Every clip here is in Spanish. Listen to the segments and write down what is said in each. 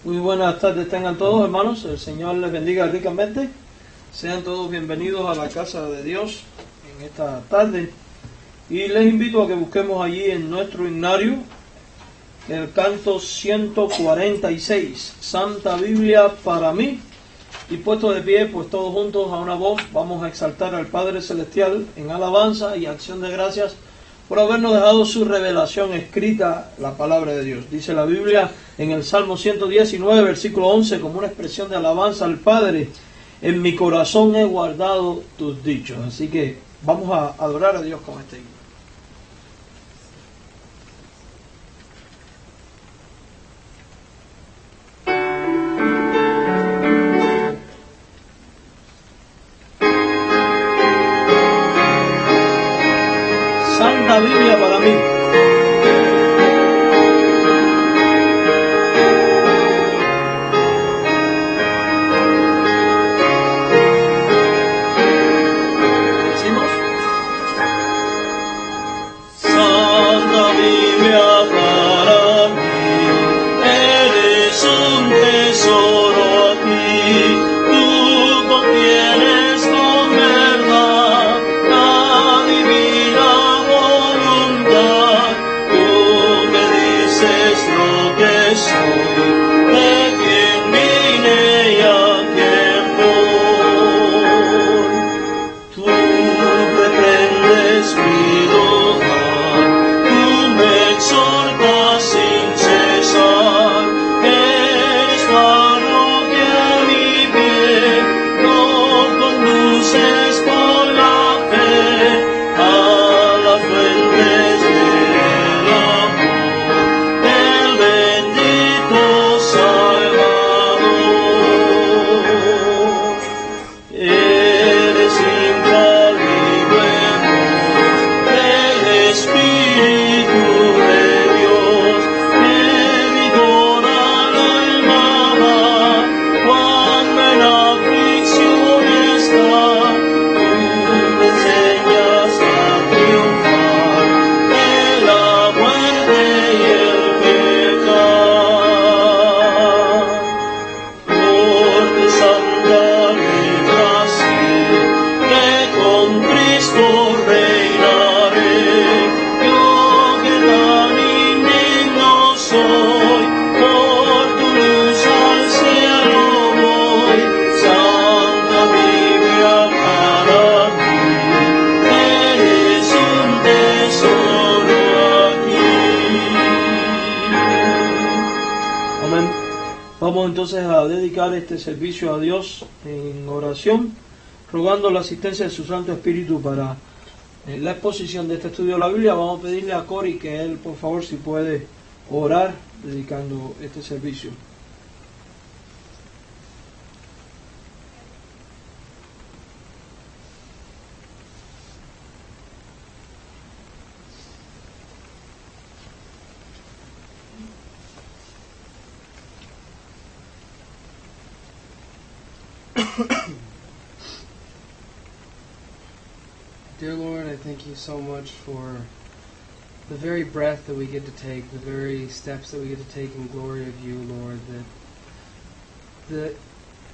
Muy buenas tardes tengan todos, hermanos. El Señor les bendiga ricamente. Sean todos bienvenidos a la casa de Dios en esta tarde. Y les invito a que busquemos allí en nuestro himnario el canto 146, Santa Biblia para mí. Y puesto de pie, pues todos juntos a una voz, vamos a exaltar al Padre Celestial en alabanza y acción de gracias por habernos dejado su revelación escrita, la palabra de Dios. Dice la Biblia en el Salmo 119, versículo 11, como una expresión de alabanza al Padre: en mi corazón he guardado tus dichos. Así que vamos a adorar a Dios con este himno. Santa Biblia para mí. ¿Decimos? Santa Biblia para mí, eres un tesoro aquí, tú contienes con verdad la divina voluntad, tú me dices lo que soy, de quién vine y a quién voy. Tú reprendes mi lugar, tú me exhortas sin cesar, eres parroquia a mi pie, no conduces por la fe a las fuentes del amor del bendito Salvador. Eres infalible voz del Espíritu de Dios, que vigora el alma cuando en aflicción está. Tú me enseñas a triunfar de la muerte y el pecado. Por tu santa libra así, que con Cristo reinaré. Yo que tan indigno soy, por tu luz al cielo voy. Santa Biblia para mí, eres un tesoro aquí. Amén. Vamos entonces a dedicar este servicio a Dios en oración, rogando la asistencia de su Santo Espíritu para la exposición de este estudio de la Biblia. Vamos a pedirle a Cory que él, por favor, si puede orar dedicando este servicio. Dear Lord, I thank you so much for the very breath that we get to take, the very steps that we get to take in glory of you, Lord, that the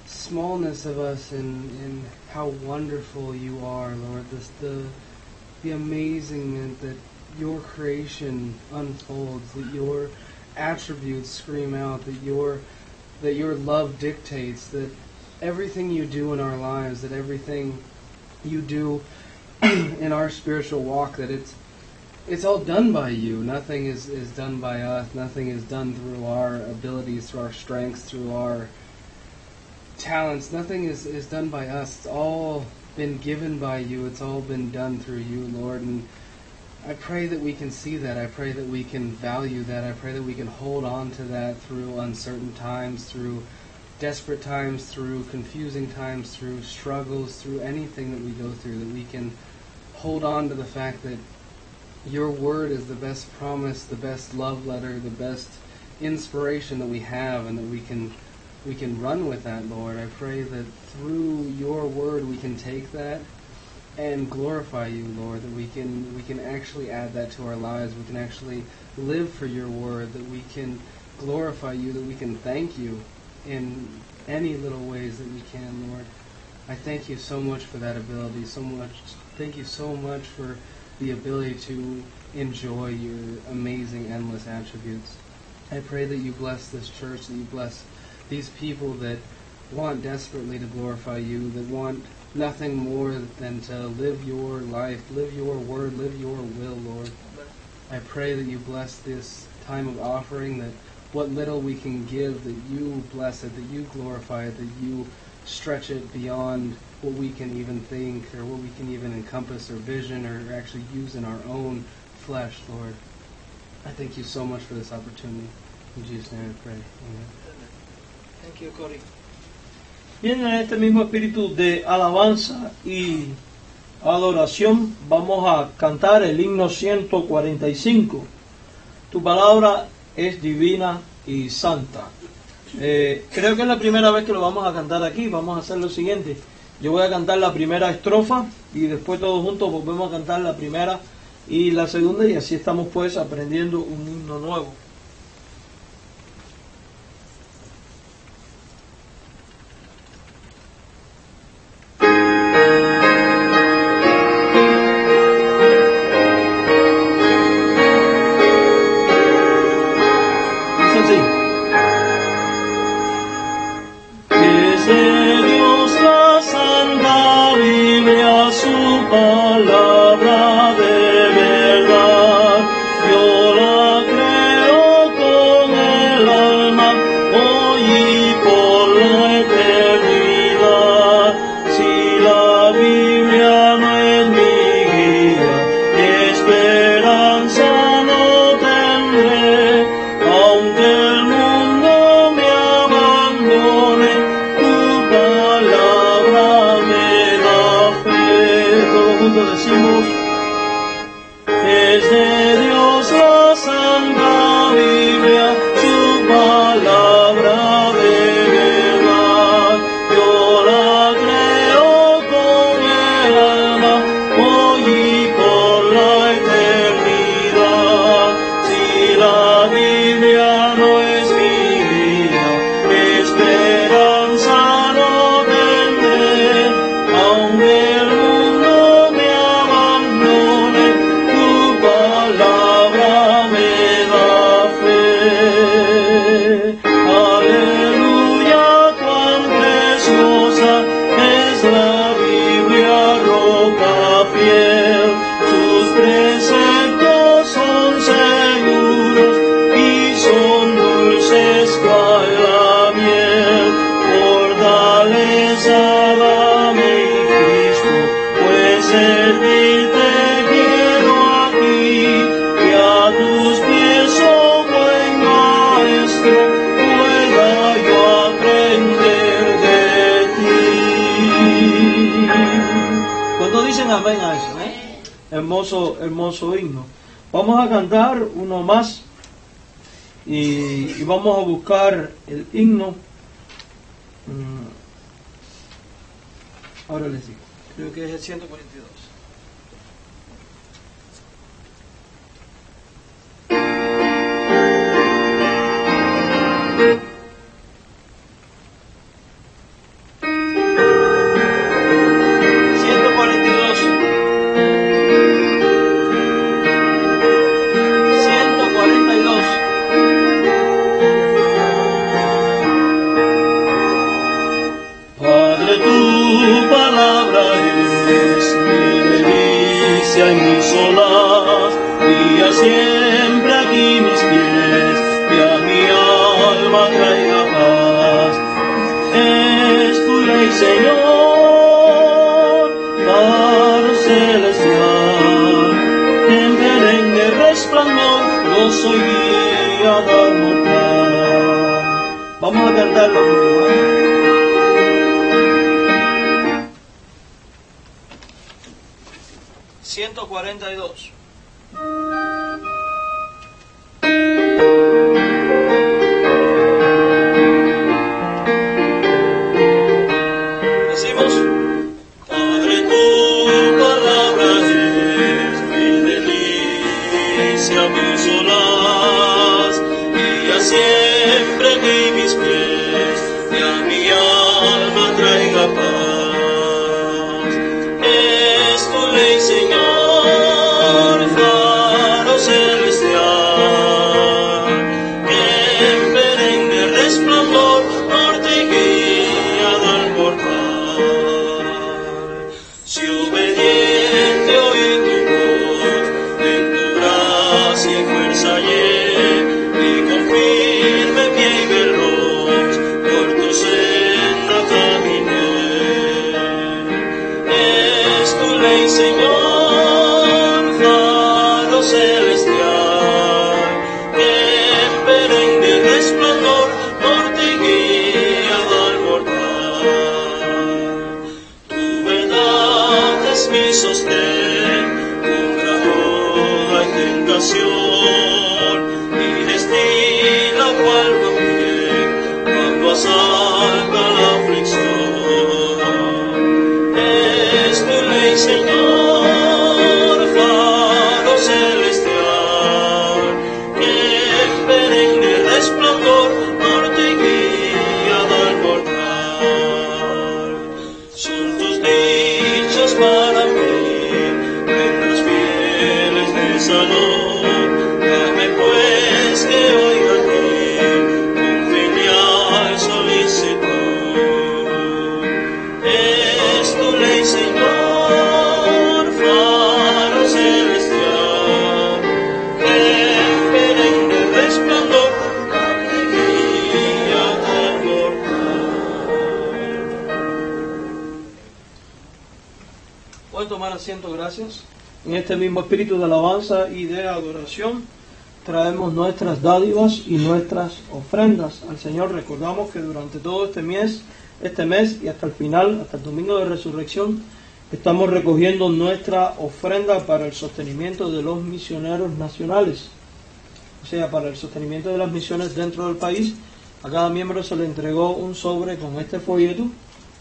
smallness of us and how wonderful you are, Lord, the amazingment that your creation unfolds, that your attributes scream out, that your love dictates, that everything you do in our lives, that everything you do in our spiritual walk, that it's all done by you. Nothing is done by us. Nothing is done through our abilities, through our strengths, through our talents. Nothing is done by us. It's all been given by you. It's all been done through you, Lord. And I pray that we can see that. I pray that we can value that. I pray that we can hold on to that through uncertain times, through desperate times, through confusing times, through struggles, through anything that we go through, that we can hold on to the fact that your word is the best promise, the best love letter, the best inspiration that we have, and that we can run with that, Lord. I pray that through your word we can take that and glorify you, Lord, that we can actually add that to our lives. We can actually live for your word, that we can glorify you, that we can thank you in any little ways that we can, Lord. I thank you so much for that ability, so much. Thank you so much for the ability to enjoy your amazing, endless attributes. I pray that you bless this church, that you bless these people that want desperately to glorify you, that want nothing more than to live your life, live your word, live your will, Lord. I pray that you bless this time of offering, that what little we can give, that you bless it, that you glorify it, that you stretch it beyond what we can even think or what we can even encompass or vision or actually use in our own flesh, Lord. I thank you so much for this opportunity. In Jesus' name I pray. Amen. Thank you, Cory. Bien, en este mismo espíritu de alabanza y adoración vamos a cantar el himno 145. Tu palabra es divina y santa. Creo que es la primera vez que lo vamos a cantar aquí. Vamos a hacer lo siguiente: yo voy a cantar la primera estrofa y después todos juntos volvemos a cantar la primera y la segunda, y así estamos pues aprendiendo un himno nuevo. Amén a eso, hermoso himno. Vamos a cantar uno más y vamos a buscar el himno. Ahora les digo, creo que es el 142. Siempre aquí mis pies, y a mi alma traiga paz. Es tu ley, Señor, Padre celestial, en perenne resplandor, yo soy guía mortal. Vamos a cantarlo conmigo. 142. para siempre ni mis pies, y a mi alma traiga paz. Es tu ley, Señor, faro celestial, que en perenne resplandor norte y guía al mortal. Si obediente oí tu voz, en tu gracia y fuerza hallé, y con firme pie y veloz por tu senda caminé. Es tu ley, Señor, faro celestial, que en perenne resplandor norte y guía al mortal. Tu verdad es mi sostén contra toda tentación, mi destino cual también cuando asalta la aflicción. Es tu ley, Señor, faro celestial, que en perenne resplandor norte y guía al mortal. Son tus dichos para mí, letras fieles de salud. Dame pues que oiga a ti con filial solicitud. Es tu ley, Señor, faro celestial, que en perenne resplandor me guía al mortal. Pueden tomar asiento, gracias. En este mismo espíritu de alabanza y de adoración, traemos nuestras dádivas y nuestras ofrendas al Señor. Recordamos que durante todo este mes y hasta el final, hasta el domingo de resurrección, estamos recogiendo nuestra ofrenda para el sostenimiento de los misioneros nacionales, o sea, para el sostenimiento de las misiones dentro del país. A cada miembro se le entregó un sobre con este folleto.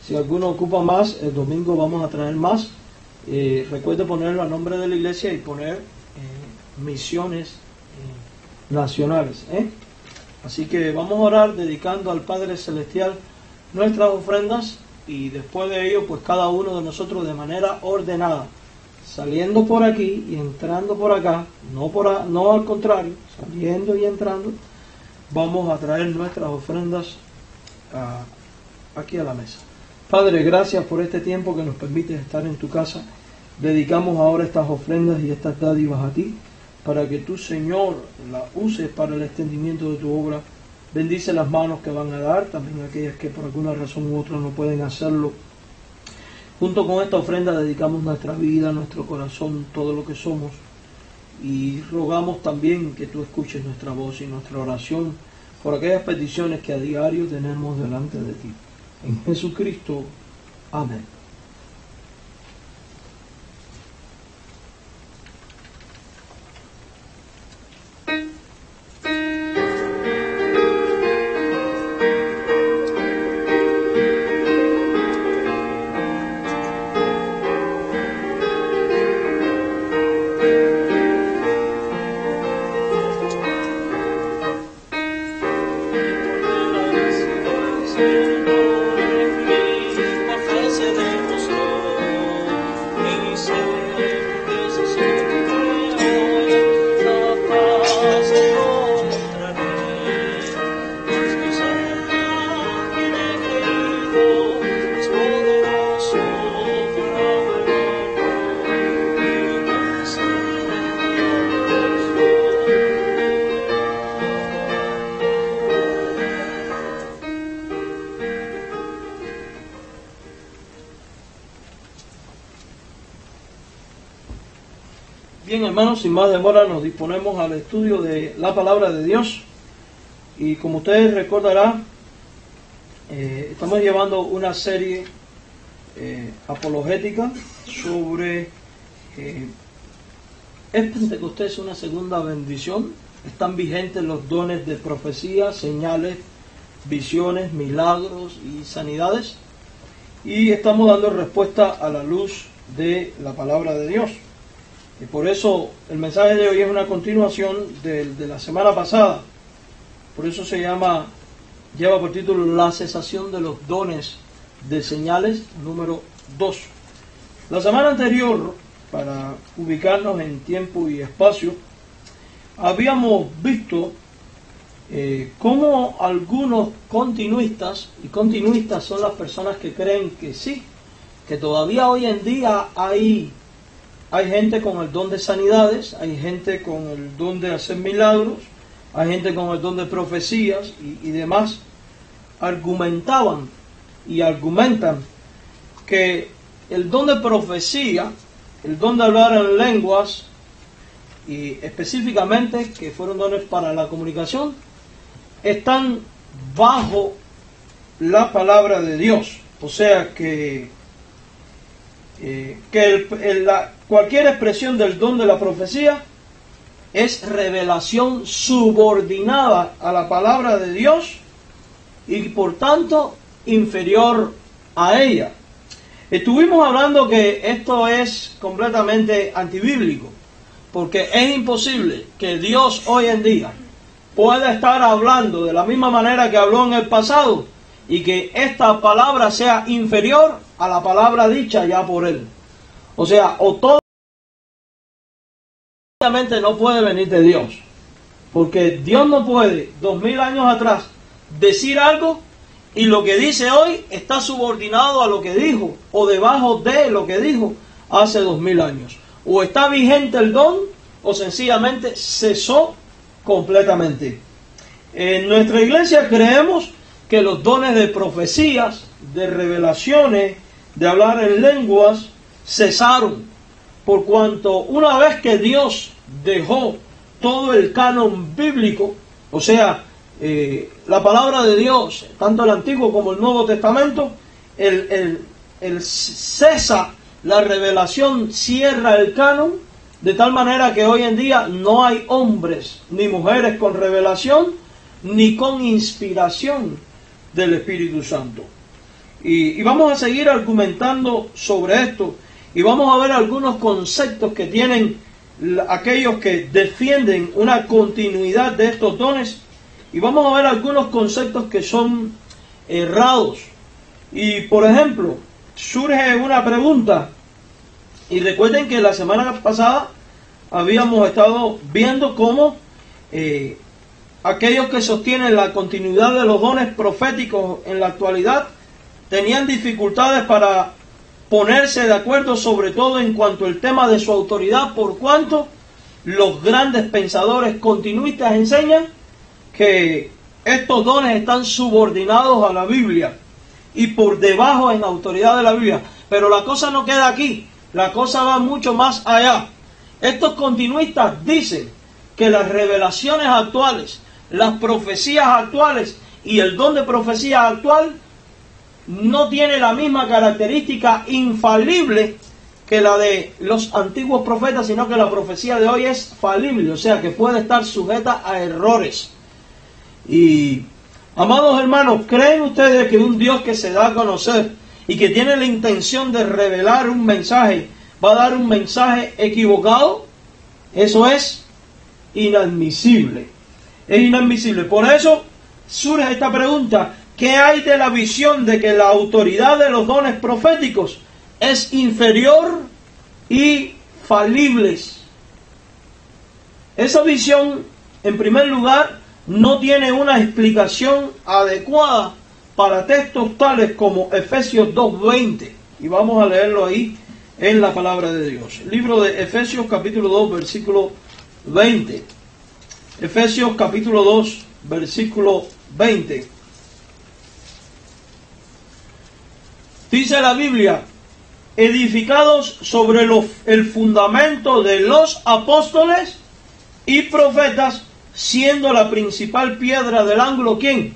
Si alguno ocupa más, el domingo vamos a traer más. Recuerde ponerlo a nombre de la iglesia y poner misiones nacionales. Así que vamos a orar dedicando al Padre Celestial nuestras ofrendas, y después de ello pues cada uno de nosotros de manera ordenada, saliendo por aquí y entrando por acá, no al contrario, saliendo y entrando, vamos a traer nuestras ofrendas aquí a la mesa. Padre, gracias por este tiempo que nos permite estar en tu casa. Dedicamos ahora estas ofrendas y estas dádivas a ti, para que tú, Señor, las uses para el extendimiento de tu obra. Bendice las manos que van a dar, también aquellas que por alguna razón u otra no pueden hacerlo. Junto con esta ofrenda dedicamos nuestra vida, nuestro corazón, todo lo que somos, y rogamos también que tú escuches nuestra voz y nuestra oración por aquellas peticiones que a diario tenemos delante de ti. En Jesucristo. Amén. Bien, hermanos, sin más demora nos disponemos al estudio de la palabra de Dios. Y como ustedes recordarán, estamos llevando una serie apologética sobre ¿es Pentecostés una segunda bendición? ¿Están vigentes los dones de profecía, señales, visiones, milagros y sanidades? Y estamos dando respuesta a la luz de la palabra de Dios. Y por eso el mensaje de hoy es una continuación de la semana pasada. Por eso lleva por título La cesación de los dones de señales, número 2. La semana anterior, para ubicarnos en tiempo y espacio, habíamos visto cómo algunos continuistas, y continuistas son las personas que creen que sí, que todavía hoy en día hay gente con el don de sanidades, hay gente con el don de hacer milagros, hay gente con el don de profecías y demás, argumentaban y argumentan que el don de profecía, el don de hablar en lenguas, y específicamente que fueron dones para la comunicación, están bajo la palabra de Dios. O sea que cualquier expresión del don de la profecía es revelación subordinada a la palabra de Dios y por tanto inferior a ella. Estuvimos hablando que esto es completamente antibíblico, porque es imposible que Dios hoy en día pueda estar hablando de la misma manera que habló en el pasado y que esta palabra sea inferior a la palabra dicha ya por Él. O sea, obviamente no puede venir de Dios, porque Dios no puede 2000 años atrás decir algo y lo que dice hoy está subordinado a lo que dijo o debajo de lo que dijo hace 2000 años. O está vigente el don o sencillamente cesó completamente. En nuestra iglesia creemos que los dones de profecías, de revelaciones, de hablar en lenguas cesaron, por cuanto una vez que Dios dejó todo el canon bíblico, o sea, la palabra de Dios, tanto el Antiguo como el Nuevo Testamento, el cesa la revelación, cierra el canon, de tal manera que hoy en día no hay hombres ni mujeres con revelación ni con inspiración del Espíritu Santo. Y vamos a seguir argumentando sobre esto y vamos a ver algunos conceptos que tienen aquellos que defienden una continuidad de estos dones. Y vamos a ver algunos conceptos que son errados. Y por ejemplo, surge una pregunta. Y recuerden que la semana pasada habíamos estado viendo cómo aquellos que sostienen la continuidad de los dones proféticos en la actualidad tenían dificultades para ponerse de acuerdo, sobre todo en cuanto al tema de su autoridad, por cuanto los grandes pensadores continuistas enseñan que estos dones están subordinados a la Biblia y por debajo en autoridad de la Biblia. Pero la cosa no queda aquí, la cosa va mucho más allá. Estos continuistas dicen que las revelaciones actuales, las profecías actuales y el don de profecía actual no tiene la misma característica infalible que la de los antiguos profetas, sino que la profecía de hoy es falible, o sea que puede estar sujeta a errores. Y, amados hermanos, ¿creen ustedes que un Dios que se da a conocer y que tiene la intención de revelar un mensaje, va a dar un mensaje equivocado? Eso es inadmisible. Es inadmisible. Por eso surge esta pregunta: ¿qué hay de la visión de que la autoridad de los dones proféticos es inferior y falibles? Esa visión, en primer lugar, no tiene una explicación adecuada para textos tales como Efesios 2:20. Y vamos a leerlo ahí en la palabra de Dios. El libro de Efesios capítulo 2, versículo 20. Efesios capítulo 2, versículo 20. Dice la Biblia: edificados sobre el fundamento de los apóstoles y profetas, siendo la principal piedra del ángulo, ¿quién?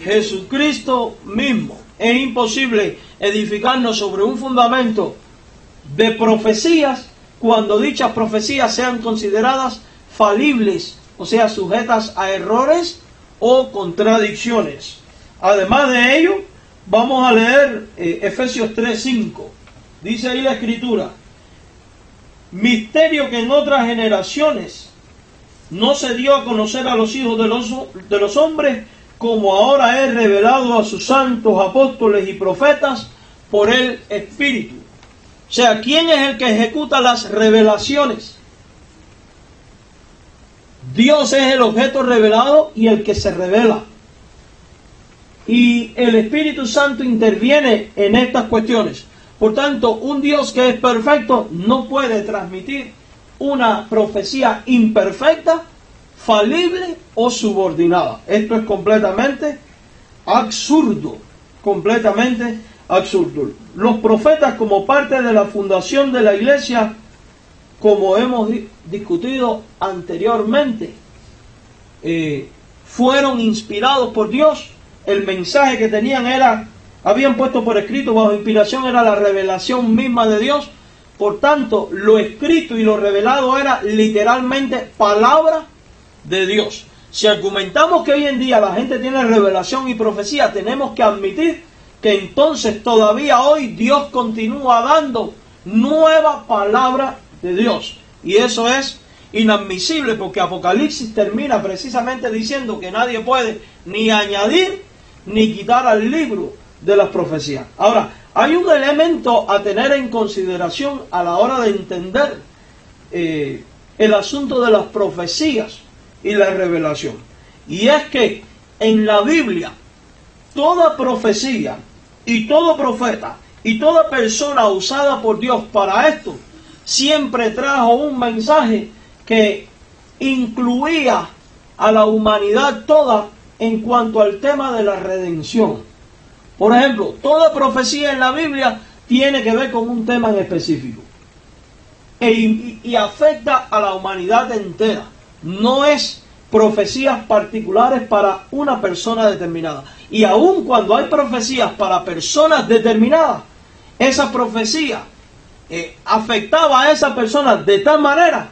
Jesucristo mismo. Es imposible edificarnos sobre un fundamento de profecías cuando dichas profecías sean consideradas falibles, o sea, sujetas a errores o contradicciones. Además de ello, vamos a leer Efesios 3:5. Dice ahí la Escritura: misterio que en otras generaciones no se dio a conocer a los hijos de los hombres, como ahora es revelado a sus santos apóstoles y profetas por el Espíritu. O sea, ¿quién es el que ejecuta las revelaciones? Dios es el objeto revelado y el que se revela. Y el Espíritu Santo interviene en estas cuestiones. Por tanto, un Dios que es perfecto no puede transmitir una profecía imperfecta, falible o subordinada. Esto es completamente absurdo. Completamente absurdo. Los profetas, como parte de la fundación de la iglesia, como hemos discutido anteriormente, fueron inspirados por Dios. El mensaje que tenían habían puesto por escrito bajo inspiración, era la revelación misma de Dios. Por tanto, lo escrito y lo revelado era literalmente palabra de Dios. Si argumentamos que hoy en día la gente tiene revelación y profecía, tenemos que admitir que entonces todavía hoy Dios continúa dando nueva palabra de Dios. Y eso es inadmisible, porque Apocalipsis termina precisamente diciendo que nadie puede ni añadir ni quitar al libro de las profecías. Ahora, hay un elemento a tener en consideración a la hora de entender el asunto de las profecías y la revelación. Y es que en la Biblia, toda profecía y todo profeta y toda persona usada por Dios para esto, siempre trajo un mensaje que incluía a la humanidad toda en cuanto al tema de la redención. Por ejemplo, toda profecía en la Biblia tiene que ver con un tema en específico y afecta a la humanidad entera. No es profecías particulares para una persona determinada. Y aun cuando hay profecías para personas determinadas, esa profecía afectaba a esa persona de tal manera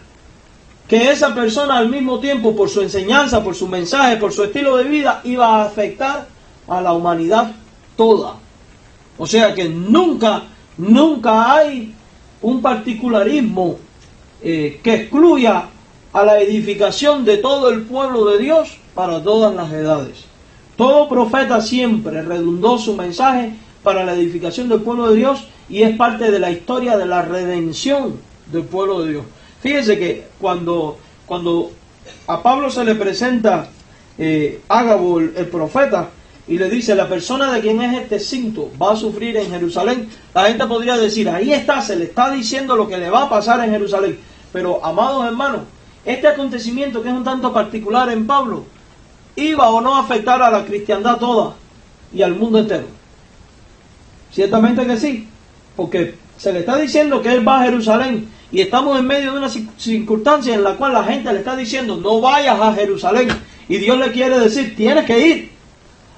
que esa persona al mismo tiempo, por su enseñanza, por su mensaje, por su estilo de vida, iba a afectar a la humanidad toda. O sea que nunca hay un particularismo que excluya a la edificación de todo el pueblo de Dios para todas las edades. Todo profeta siempre redundó su mensaje para la edificación del pueblo de Dios, y es parte de la historia de la redención del pueblo de Dios. Fíjense que cuando a Pablo se le presenta Ágabo el profeta y le dice: la persona de quien es este cinto va a sufrir en Jerusalén, la gente podría decir: ahí está, se le está diciendo lo que le va a pasar en Jerusalén. Pero, amados hermanos, este acontecimiento, que es un tanto particular en Pablo, ¿iba o no a afectar a la cristiandad toda y al mundo entero? Ciertamente que sí, porque se le está diciendo que él va a Jerusalén, y estamos en medio de una circunstancia en la cual la gente le está diciendo: no vayas a Jerusalén, y Dios le quiere decir: tienes que ir.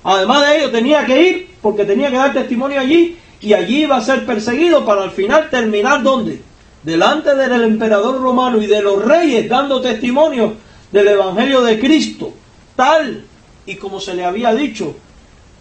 Además de ello, tenía que ir porque tenía que dar testimonio allí, y allí iba a ser perseguido para al final terminar ¿dónde? Delante del emperador romano y de los reyes, dando testimonio del evangelio de Cristo, tal y como se le había dicho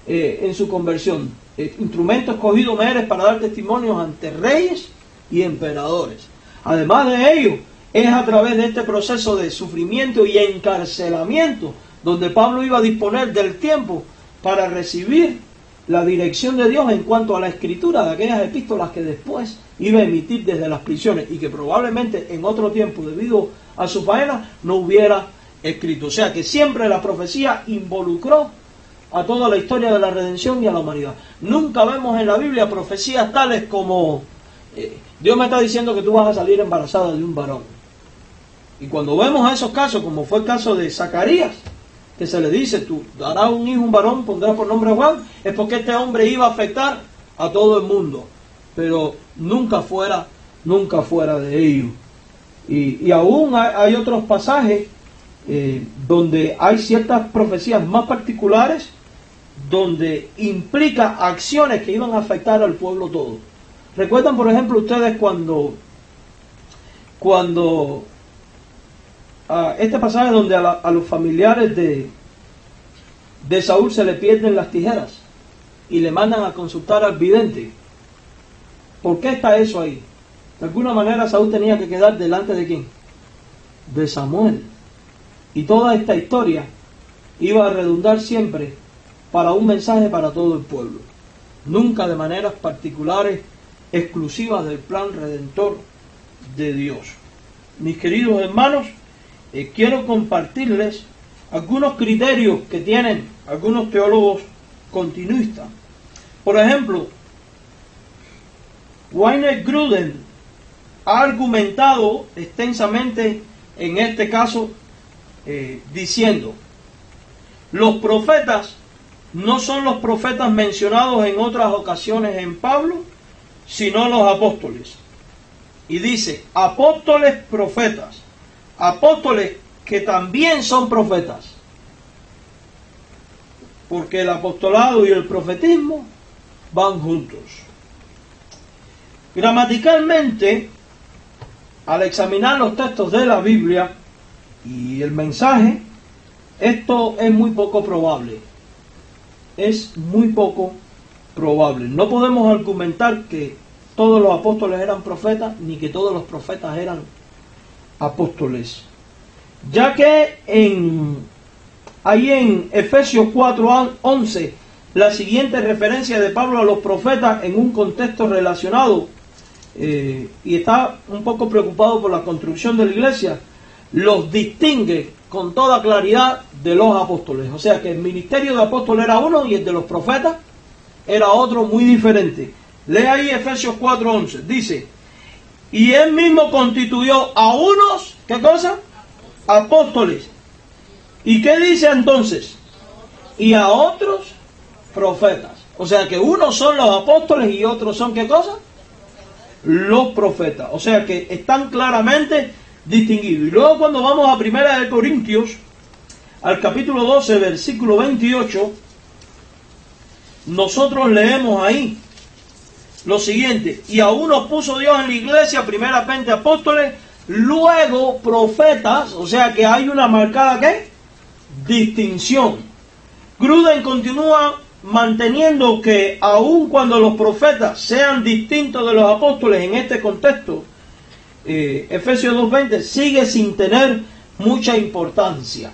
en su conversión. Instrumento escogido me eres para dar testimonios ante reyes y emperadores. Además de ello, es a través de este proceso de sufrimiento y encarcelamiento donde Pablo iba a disponer del tiempo para recibir la dirección de Dios en cuanto a la escritura de aquellas epístolas que después iba a emitir desde las prisiones, y que probablemente en otro tiempo, debido a su faena, no hubiera escrito. O sea que siempre la profecía involucró a toda la historia de la redención y a la humanidad. Nunca vemos en la Biblia profecías tales como Dios me está diciendo que tú vas a salir embarazada de un varón. Y cuando vemos esos casos, como fue el caso de Zacarías, que se le dice: tú darás un hijo, un varón, pondrás por nombre Juan, es porque este hombre iba a afectar a todo el mundo, pero nunca fuera de ello. Y aún hay otros pasajes donde hay ciertas profecías más particulares, donde implica acciones que iban a afectar al pueblo todo. ¿Recuerdan, por ejemplo, ustedes cuando este pasaje donde a los familiares de Saúl se le pierden las tijeras y le mandan a consultar al vidente? ¿Por qué está eso ahí? De alguna manera Saúl tenía que quedar delante de ¿quién? De Samuel. Y toda esta historia iba a redundar siempre para un mensaje para todo el pueblo, nunca de maneras particulares, exclusivas del plan redentor de Dios. Mis queridos hermanos, quiero compartirles algunos criterios que tienen algunos teólogos continuistas. Por ejemplo, Wayne Grudem ha argumentado extensamente en este caso diciendo: los profetas no son los profetas mencionados en otras ocasiones en Pablo, sino los apóstoles. Y dice, apóstoles profetas, apóstoles que también son profetas, porque el apostolado y el profetismo van juntos. Gramaticalmente, al examinar los textos de la Biblia y el mensaje, esto es muy poco probable. Es muy poco probable. No podemos argumentar que todos los apóstoles eran profetas, ni que todos los profetas eran apóstoles. Ya que ahí en Efesios 4:11, la siguiente referencia de Pablo a los profetas en un contexto relacionado, y está un poco preocupado por la construcción de la iglesia, los distingue con toda claridad de los apóstoles. O sea que el ministerio de apóstol era uno y el de los profetas era otro muy diferente. Lee ahí Efesios 4:11. Dice, y él mismo constituyó a unos, ¿qué cosa? Apóstoles. ¿Y qué dice entonces? Y a otros profetas. O sea que unos son los apóstoles y otros son, ¿qué cosa? Los profetas. O sea que están claramente distinguidos. Y luego cuando vamos a 1 Corintios, al capítulo 12, versículo 28, nosotros leemos ahí lo siguiente: y a unos puso Dios en la iglesia, primeramente apóstoles, luego profetas. O sea que hay una marcada, ¿qué? Distinción. Grudem continúa manteniendo que aun cuando los profetas sean distintos de los apóstoles en este contexto, Efesios 2:20 sigue sin tener mucha importancia.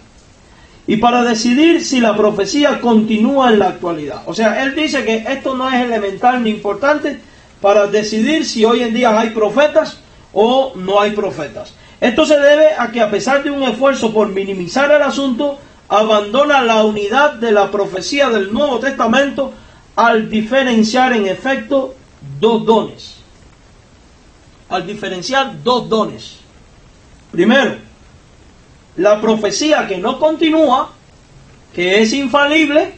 Y para decidir si la profecía continúa en la actualidad. O sea, él dice que esto no es elemental ni importante para decidir si hoy en día hay profetas o no hay profetas. Esto se debe a que, a pesar de un esfuerzo por minimizar el asunto, abandona la unidad de la profecía del Nuevo Testamento al diferenciar en efecto dos dones. Al diferenciar dos dones. Primero, la profecía que no continúa, que es infalible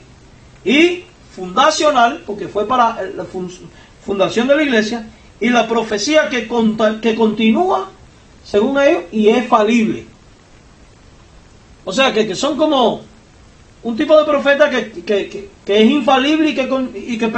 y fundacional, porque fue para la fundación de la iglesia, y la profecía que continúa, según ellos, y es falible. O sea, que son como un tipo de profeta que es infalible y que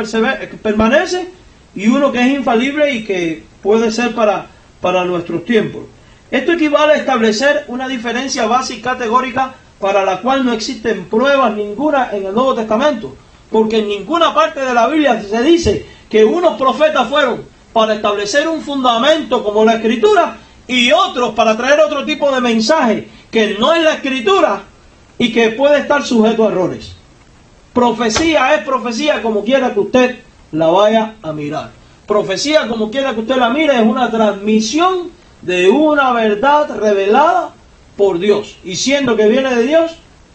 permanece, y uno que es infalible y que puede ser para nuestros tiempos. Esto equivale a establecer una diferencia básica categórica para la cual no existen pruebas ninguna en el Nuevo Testamento, porque en ninguna parte de la Biblia se dice que unos profetas fueron para establecer un fundamento como la Escritura y otros para traer otro tipo de mensaje que no es la Escritura y que puede estar sujeto a errores. Profecía es profecía como quiera que usted la vaya a mirar. Profecía, como quiera que usted la mire, es una transmisión de una verdad revelada por Dios. Y siendo que viene de Dios,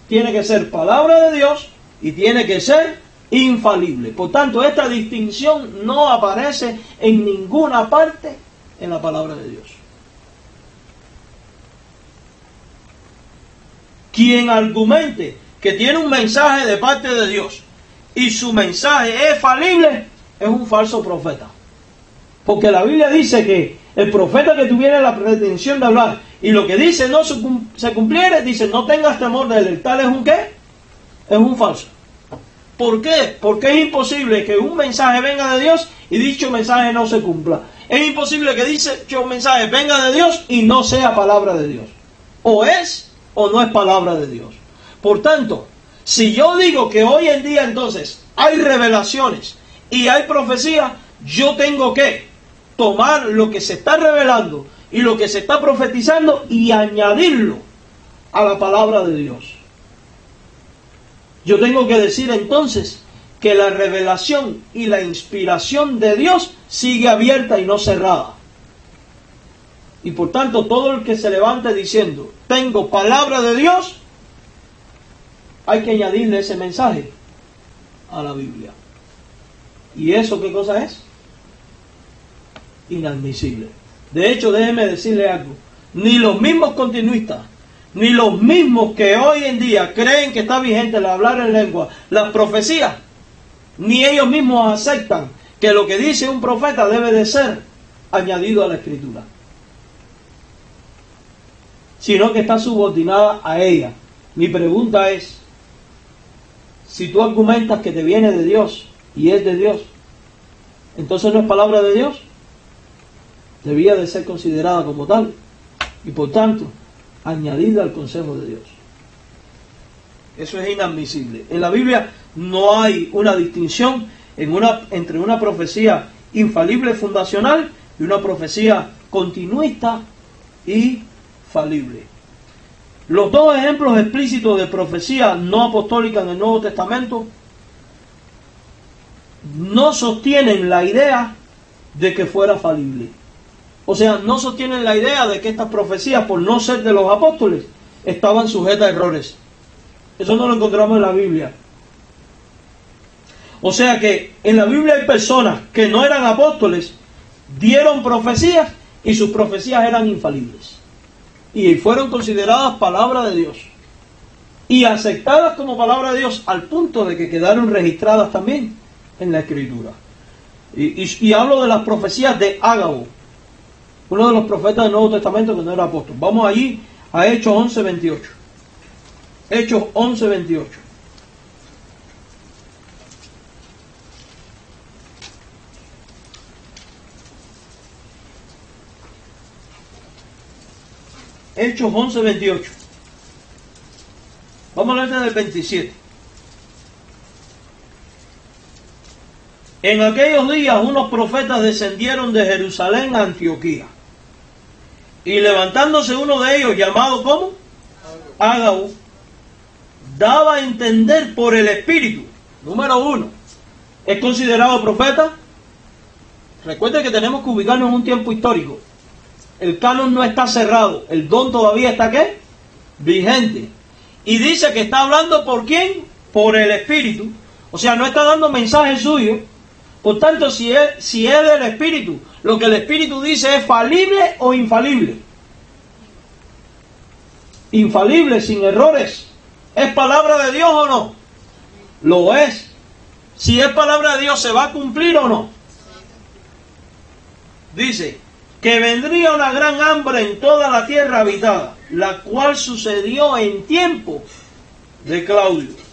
tiene que ser palabra de Dios y tiene que ser infalible. Por tanto, esta distinción no aparece en ninguna parte en la palabra de Dios. Quien argumente que tiene un mensaje de parte de Dios y su mensaje es falible, es un falso profeta. Porque la Biblia dice que el profeta que tuviera la pretensión de hablar y lo que dice no se cumpliere, dice: no tengas temor de él. ¿El tal es un qué? Es un falso. ¿Por qué? Porque es imposible que un mensaje venga de Dios y dicho mensaje no se cumpla. Es imposible que dicho mensaje venga de Dios y no sea palabra de Dios. O es o no es palabra de Dios. Por tanto, si yo digo que hoy en día entonces hay revelaciones y hay profecía, yo tengo que tomar lo que se está revelando y lo que se está profetizando y añadirlo a la palabra de Dios. Yo tengo que decir entonces que la revelación y la inspiración de Dios sigue abierta y no cerrada. Y por tanto, todo el que se levante diciendo, tengo palabra de Dios, hay que añadirle ese mensaje a la Biblia. ¿Y eso qué cosa es? Inadmisible. De hecho, déjeme decirle algo. Ni los mismos continuistas, ni los mismos que hoy en día creen que está vigente el hablar en lengua, las profecías, ni ellos mismos aceptan que lo que dice un profeta debe de ser añadido a la Escritura, sino que está subordinada a ella. Mi pregunta es, si tú argumentas que te viene de Dios y es de Dios, entonces no es palabra de Dios, debía de ser considerada como tal y por tanto añadida al consejo de Dios. Eso es inadmisible. En la Biblia no hay una distinción entre una profecía infalible fundacional y una profecía continuista y falible. Los dos ejemplos explícitos de profecía no apostólica en el Nuevo Testamento no sostienen la idea de que fuera falible. O sea, no sostienen la idea de que estas profecías, por no ser de los apóstoles, estaban sujetas a errores. Eso no lo encontramos en la Biblia. O sea que en la Biblia hay personas que no eran apóstoles, dieron profecías y sus profecías eran infalibles. Y fueron consideradas palabra de Dios. Y aceptadas como palabra de Dios al punto de que quedaron registradas también en la Escritura. Y hablo de las profecías de Ágabo, uno de los profetas del Nuevo Testamento que no era apóstol. Vamos allí a Hechos 11:28. Hechos 11:28. Hechos 11:28. Vamos a leer desde el 27. En aquellos días unos profetas descendieron de Jerusalén a Antioquía. Y levantándose uno de ellos, llamado ¿cómo? Ágabo, daba a entender por el Espíritu. Número uno, ¿es considerado profeta? Recuerden que tenemos que ubicarnos en un tiempo histórico. El canon no está cerrado. El don todavía está ¿qué? Vigente. Y dice que está hablando ¿por quién? Por el Espíritu. O sea, no está dando mensaje suyo. Por tanto, si es del Espíritu, lo que el Espíritu dice es falible o infalible. Infalible, sin errores. ¿Es palabra de Dios o no? Lo es. Si es palabra de Dios, ¿se va a cumplir o no? Dice que vendría una gran hambre en toda la tierra habitada, la cual sucedió en tiempo de Claudio.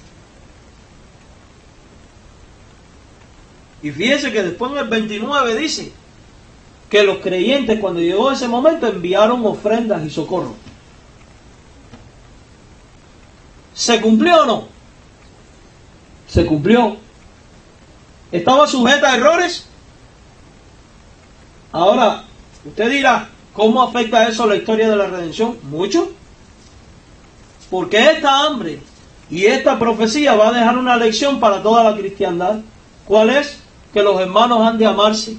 Y fíjense que después en el 29 dice que los creyentes, cuando llegó ese momento, enviaron ofrendas y socorro. ¿Se cumplió o no? Se cumplió. ¿Estaba sujeta a errores? Ahora, usted dirá, ¿cómo afecta eso a la historia de la redención? Mucho. Porque esta hambre y esta profecía va a dejar una lección para toda la cristiandad. ¿Cuál es? Que los hermanos han de amarse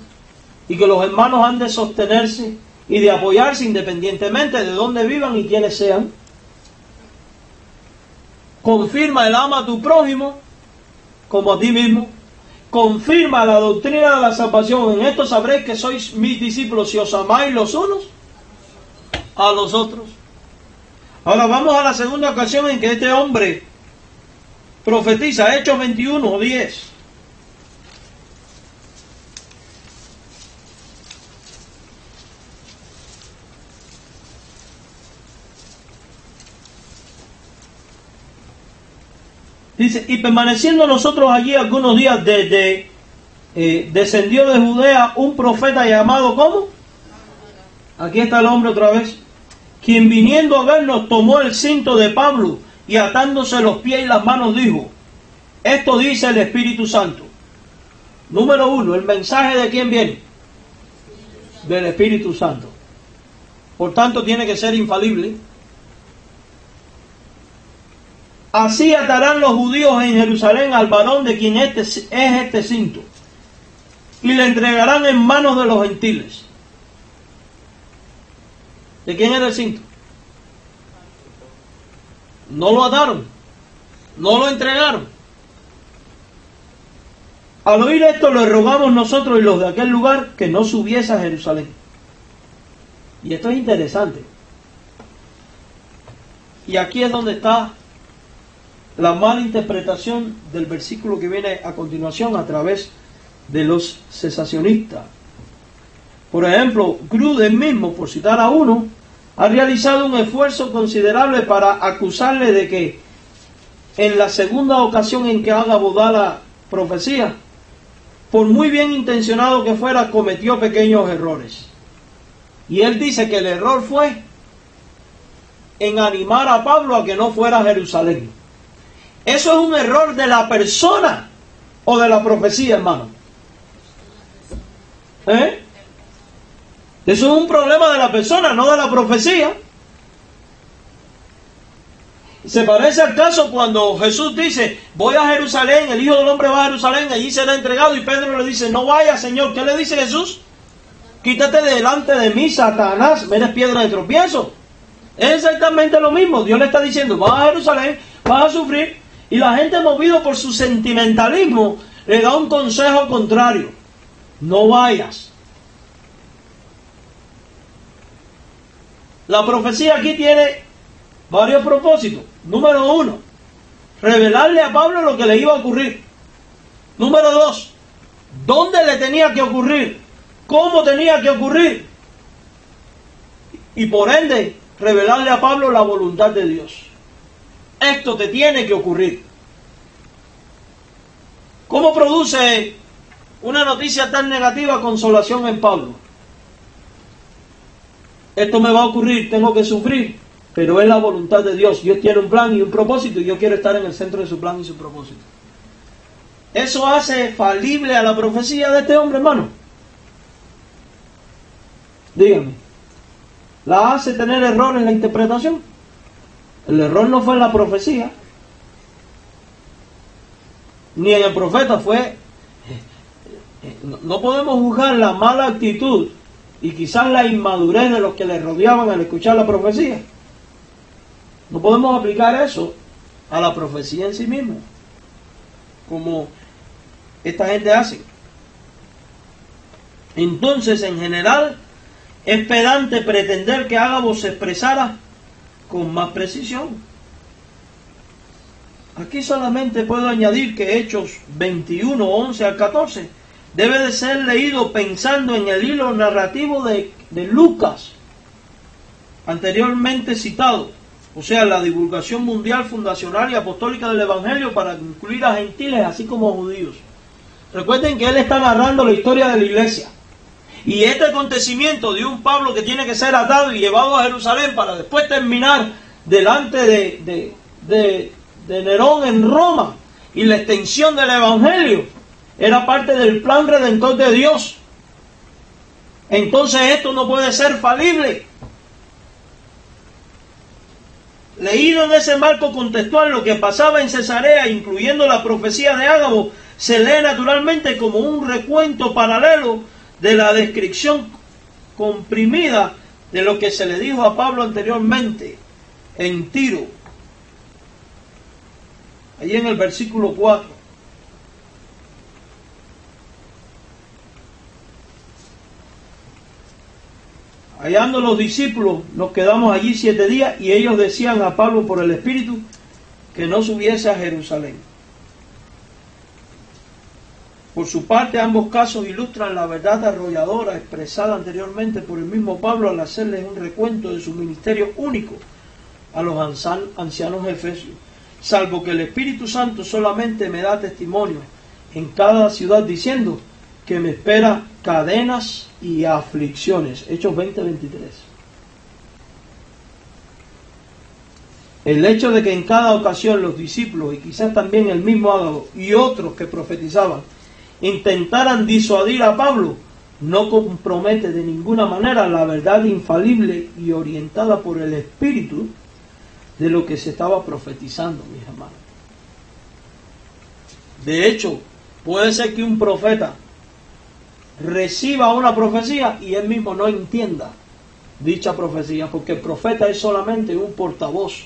y que los hermanos han de sostenerse y de apoyarse independientemente de dónde vivan y quiénes sean. Confirma el ama a tu prójimo como a ti mismo. Confirma la doctrina de la salvación. En esto sabréis que sois mis discípulos si os amáis los unos a los otros. Ahora vamos a la segunda ocasión en que este hombre profetiza. Hechos 21:10. Dice, y permaneciendo nosotros allí algunos días, descendió de Judea un profeta llamado, ¿cómo? Aquí está el hombre otra vez. Quien viniendo a vernos tomó el cinto de Pablo y atándose los pies y las manos dijo, esto dice el Espíritu Santo. Número uno, ¿el mensaje de quién viene? Del Espíritu Santo. Por tanto, tiene que ser infalible. así atarán los judíos en Jerusalén al varón de quien es este cinto, y le entregarán en manos de los gentiles. ¿De quién era el cinto? No lo ataron, no lo entregaron. Al oír esto, le rogamos nosotros y los de aquel lugar que no subiese a Jerusalén. Y esto es interesante. Y aquí es donde está la mala interpretación del versículo que viene a continuación a través de los cesacionistas. Por ejemplo, Gruden mismo, por citar a uno, ha realizado un esfuerzo considerable para acusarle de que en la segunda ocasión en que Ágabo da la profecía, por muy bien intencionado que fuera, cometió pequeños errores. Y él dice que el error fue en animar a Pablo a que no fuera a Jerusalén. ¿Eso es un error de la persona o de la profecía, hermano? Eso es un problema de la persona, no de la profecía. Se parece al caso cuando Jesús dice, voy a Jerusalén, el Hijo del Hombre va a Jerusalén, allí será entregado, y Pedro le dice, no vaya, Señor. ¿Qué le dice Jesús? Quítate delante de mí, Satanás, eres piedra de tropiezo. Es exactamente lo mismo. Dios le está diciendo, vas a Jerusalén, vas a sufrir, y la gente, movido por su sentimentalismo, le da un consejo contrario: no vayas. La profecía aquí tiene varios propósitos. Número 1, revelarle a Pablo lo que le iba a ocurrir. Número 2, dónde le tenía que ocurrir, cómo tenía que ocurrir, y por ende revelarle a Pablo la voluntad de Dios. Esto te tiene que ocurrir. ¿Cómo produce una noticia tan negativa consolación en Pablo? Esto me va a ocurrir, tengo que sufrir, pero es la voluntad de Dios. Dios tiene un plan y un propósito, y yo quiero estar en el centro de su plan y su propósito. ¿Eso hace falible a la profecía de este hombre, hermano? Dígame. ¿La hace tener error en la interpretación? El error no fue en la profecía, ni en el profeta. No podemos juzgar la mala actitud y quizás la inmadurez de los que le rodeaban al escuchar la profecía. No podemos aplicar eso a la profecía en sí misma, como esta gente hace. Entonces, en general, es pedante pretender que Ágabo se expresara con más precisión. Aquí solamente puedo añadir que Hechos 21, 11 al 14 debe de ser leído pensando en el hilo narrativo de Lucas, anteriormente citado, o sea, la divulgación mundial, fundacional y apostólica del Evangelio para incluir a gentiles así como a judíos. Recuerden que él está narrando la historia de la iglesia. Y este acontecimiento de un Pablo que tiene que ser atado y llevado a Jerusalén para después terminar delante de Nerón en Roma, y la extensión del Evangelio, era parte del plan redentor de Dios. Entonces esto no puede ser falible. Leído en ese marco contextual, lo que pasaba en Cesarea, incluyendo la profecía de Ágabo, se lee naturalmente como un recuento paralelo de la descripción comprimida de lo que se le dijo a Pablo anteriormente en Tiro, allí en el versículo 4. Hallando los discípulos, nos quedamos allí 7 días, y ellos decían a Pablo por el Espíritu que no subiese a Jerusalén. Por su parte, ambos casos ilustran la verdad arrolladora expresada anteriormente por el mismo Pablo al hacerles un recuento de su ministerio único a los ancianos efesios. Salvo que el Espíritu Santo solamente me da testimonio en cada ciudad diciendo que me espera cadenas y aflicciones. Hechos 20:23. El hecho de que en cada ocasión los discípulos, y quizás también el mismo Ágabo y otros que profetizaban, intentaran disuadir a Pablo, no compromete de ninguna manera la verdad infalible y orientada por el Espíritu de lo que se estaba profetizando, mis hermanos. De hecho, puede ser que un profeta reciba una profecía y él mismo no entienda dicha profecía, porque el profeta es solamente un portavoz.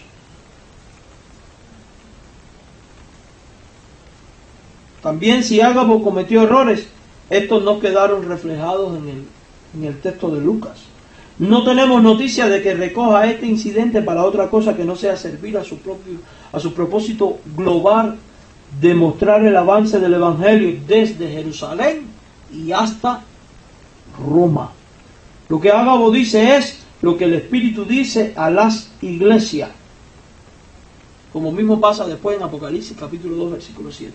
También si Ágabo cometió errores, estos no quedaron reflejados en el texto de Lucas. No tenemos noticia de que recoja este incidente para otra cosa que no sea servir a su propósito global de mostrar el avance del Evangelio desde Jerusalén y hasta Roma. Lo que Ágabo dice es lo que el Espíritu dice a las iglesias, como mismo pasa después en Apocalipsis capítulo 2 versículo 7.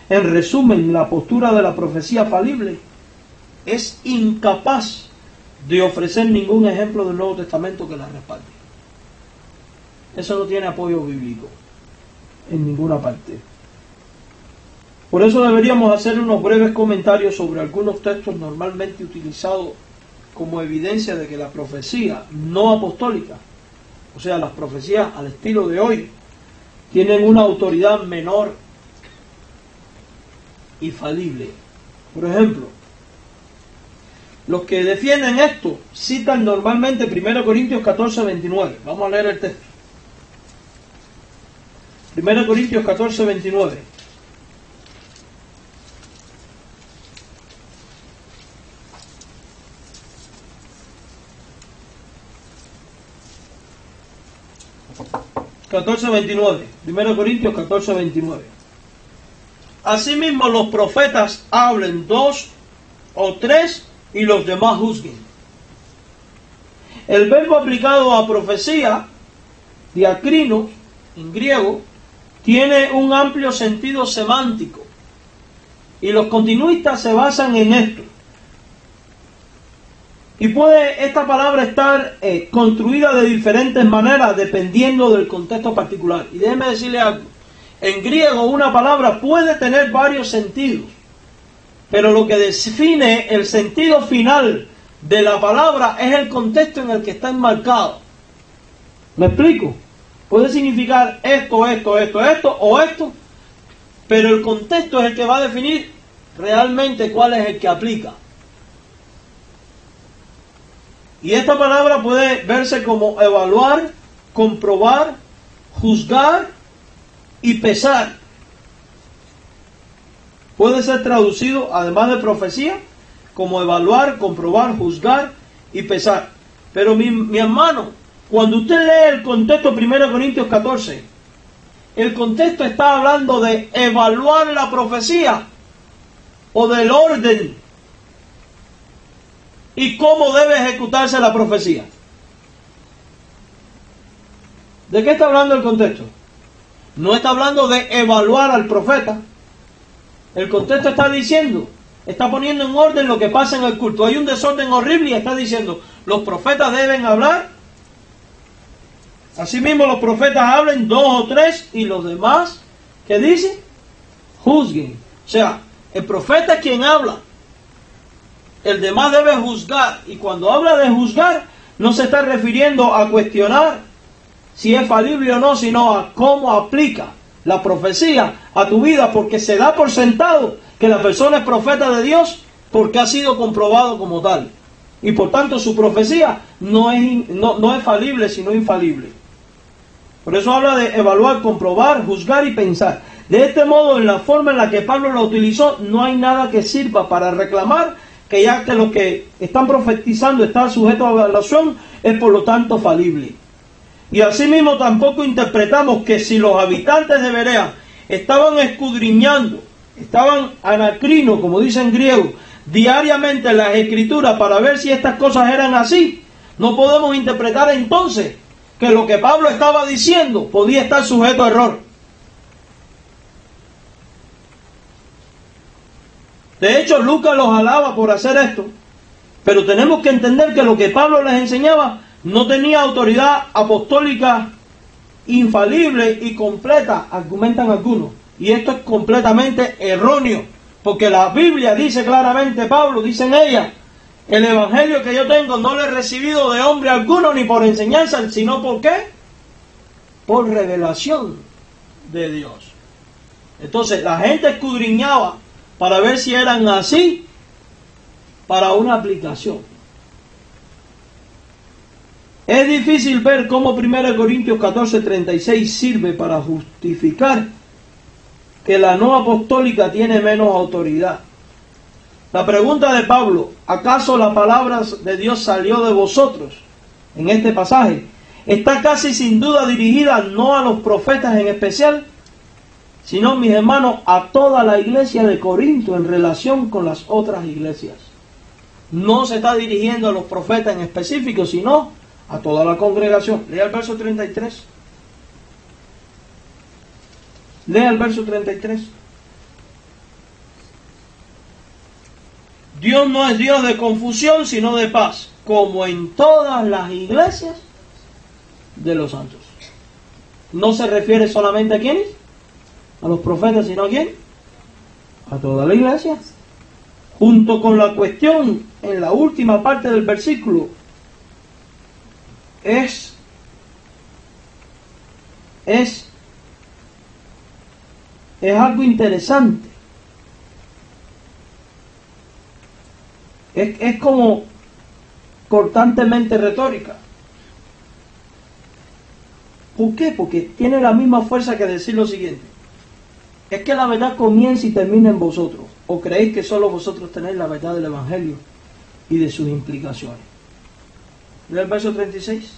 En resumen, la postura de la profecía falible es incapaz de ofrecer ningún ejemplo del Nuevo Testamento que la respalde. Eso no tiene apoyo bíblico en ninguna parte. Por eso deberíamos hacer unos breves comentarios sobre algunos textos normalmente utilizados como evidencia de que la profecía no apostólica, o sea, las profecías al estilo de hoy, tienen una autoridad menor y falible. Por ejemplo, los que defienden esto citan normalmente 1 Corintios 14, 29. Vamos a leer el texto. 1 Corintios 14, 29. Primero Corintios 14, 29. Asimismo los profetas hablen 2 o 3 y los demás juzguen. El verbo aplicado a profecía, diacrinos, en griego, tiene un amplio sentido semántico y los continuistas se basan en esto. Y puede esta palabra estar construida de diferentes maneras dependiendo del contexto particular. Y déjeme decirle algo. En griego una palabra puede tener varios sentidos, pero lo que define el sentido final de la palabra es el contexto en el que está enmarcado. ¿Me explico? Puede significar esto o esto, pero el contexto es el que va a definir realmente cuál es el que aplica. Y esta palabra puede verse como evaluar, comprobar, juzgar y pesar. Puede ser traducido, además de profecía, como evaluar, comprobar, juzgar y pesar. Pero mi hermano, cuando usted lee el contexto 1 Corintios 14, el contexto está hablando de evaluar la profecía o del orden y cómo debe ejecutarse la profecía. ¿De qué está hablando el contexto? No está hablando de evaluar al profeta. El contexto está diciendo, está poniendo en orden lo que pasa en el culto. Hay un desorden horrible y está diciendo, los profetas deben hablar. Asimismo los profetas hablen 2 o 3 y los demás, ¿qué dice? Juzguen. O sea, el profeta es quien habla. El demás debe juzgar. Y cuando habla de juzgar, no se está refiriendo a cuestionar si es falible o no, sino a cómo aplica la profecía a tu vida, porque se da por sentado que la persona es profeta de Dios porque ha sido comprobado como tal. Y por tanto su profecía no es falible, sino infalible. Por eso habla de evaluar, comprobar, juzgar y pensar. De este modo, en la forma en la que Pablo lo utilizó, no hay nada que sirva para reclamar que ya que lo que están profetizando está sujeto a evaluación, es por lo tanto falible. Y asimismo tampoco interpretamos que si los habitantes de Berea estaban escudriñando, estaban anacrino, como dice en griego, diariamente las escrituras para ver si estas cosas eran así, no podemos interpretar entonces que lo que Pablo estaba diciendo podía estar sujeto a error. De hecho, Lucas los alaba por hacer esto, pero tenemos que entender que lo que Pablo les enseñaba no tenía autoridad apostólica infalible y completa, argumentan algunos. Y esto es completamente erróneo, porque la Biblia dice claramente, Pablo dice en ella, el evangelio que yo tengo no lo he recibido de hombre alguno ni por enseñanza, sino ¿por qué? Por revelación de Dios. Entonces la gente escudriñaba para ver si eran así para una aplicación. Es difícil ver cómo 1 Corintios 14:36 sirve para justificar que la no apostólica tiene menos autoridad. La pregunta de Pablo, ¿acaso la palabra de Dios salió de vosotros? En este pasaje está casi sin duda dirigida no a los profetas en especial, sino, mis hermanos, a toda la iglesia de Corinto en relación con las otras iglesias. No se está dirigiendo a los profetas en específico, sino a toda la congregación. Lea el verso 33. Lea el verso 33. Dios no es Dios de confusión, sino de paz, como en todas las iglesias de los santos. No se refiere solamente a quiénes, a los profetas, sino a quién, a toda la iglesia. Junto con la cuestión en la última parte del versículo, es algo interesante. Es como cortantemente retórica. ¿Por qué? Porque tiene la misma fuerza que decir lo siguiente: es que la verdad comienza y termina en vosotros, o creéis que solo vosotros tenéis la verdad del Evangelio y de sus implicaciones. Lea el verso 36.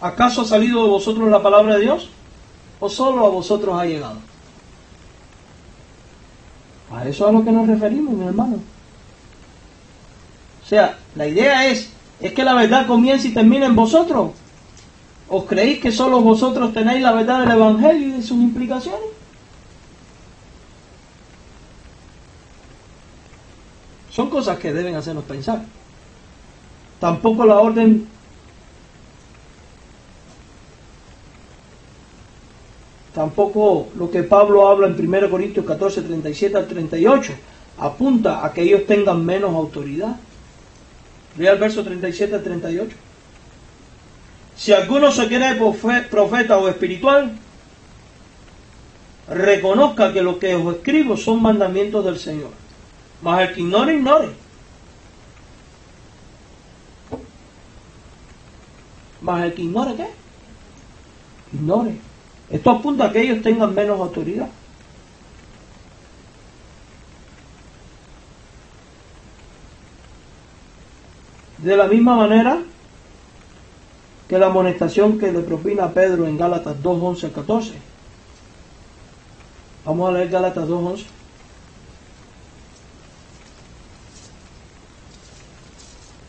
¿Acaso ha salido de vosotros la palabra de Dios? ¿O solo a vosotros ha llegado? A eso es a lo que nos referimos, mi hermano. O sea, la idea es que la verdad comienza y termina en vosotros. ¿Os creéis que solo vosotros tenéis la verdad del Evangelio y de sus implicaciones? Son cosas que deben hacernos pensar. Tampoco la orden Tampoco lo que Pablo habla en 1 Corintios 14, 37 al 38 apunta a que ellos tengan menos autoridad. Lea el verso 37 al 38. Si alguno se cree profeta o espiritual, reconozca que lo que os escribo son mandamientos del Señor. Mas el que ignore, ignore. Mas el que ignore, ¿qué? Ignore. Esto apunta a que ellos tengan menos autoridad. De la misma manera que la amonestación que le propina Pedro en Gálatas 2, 11 al 14. Vamos a leer Gálatas 2, 11.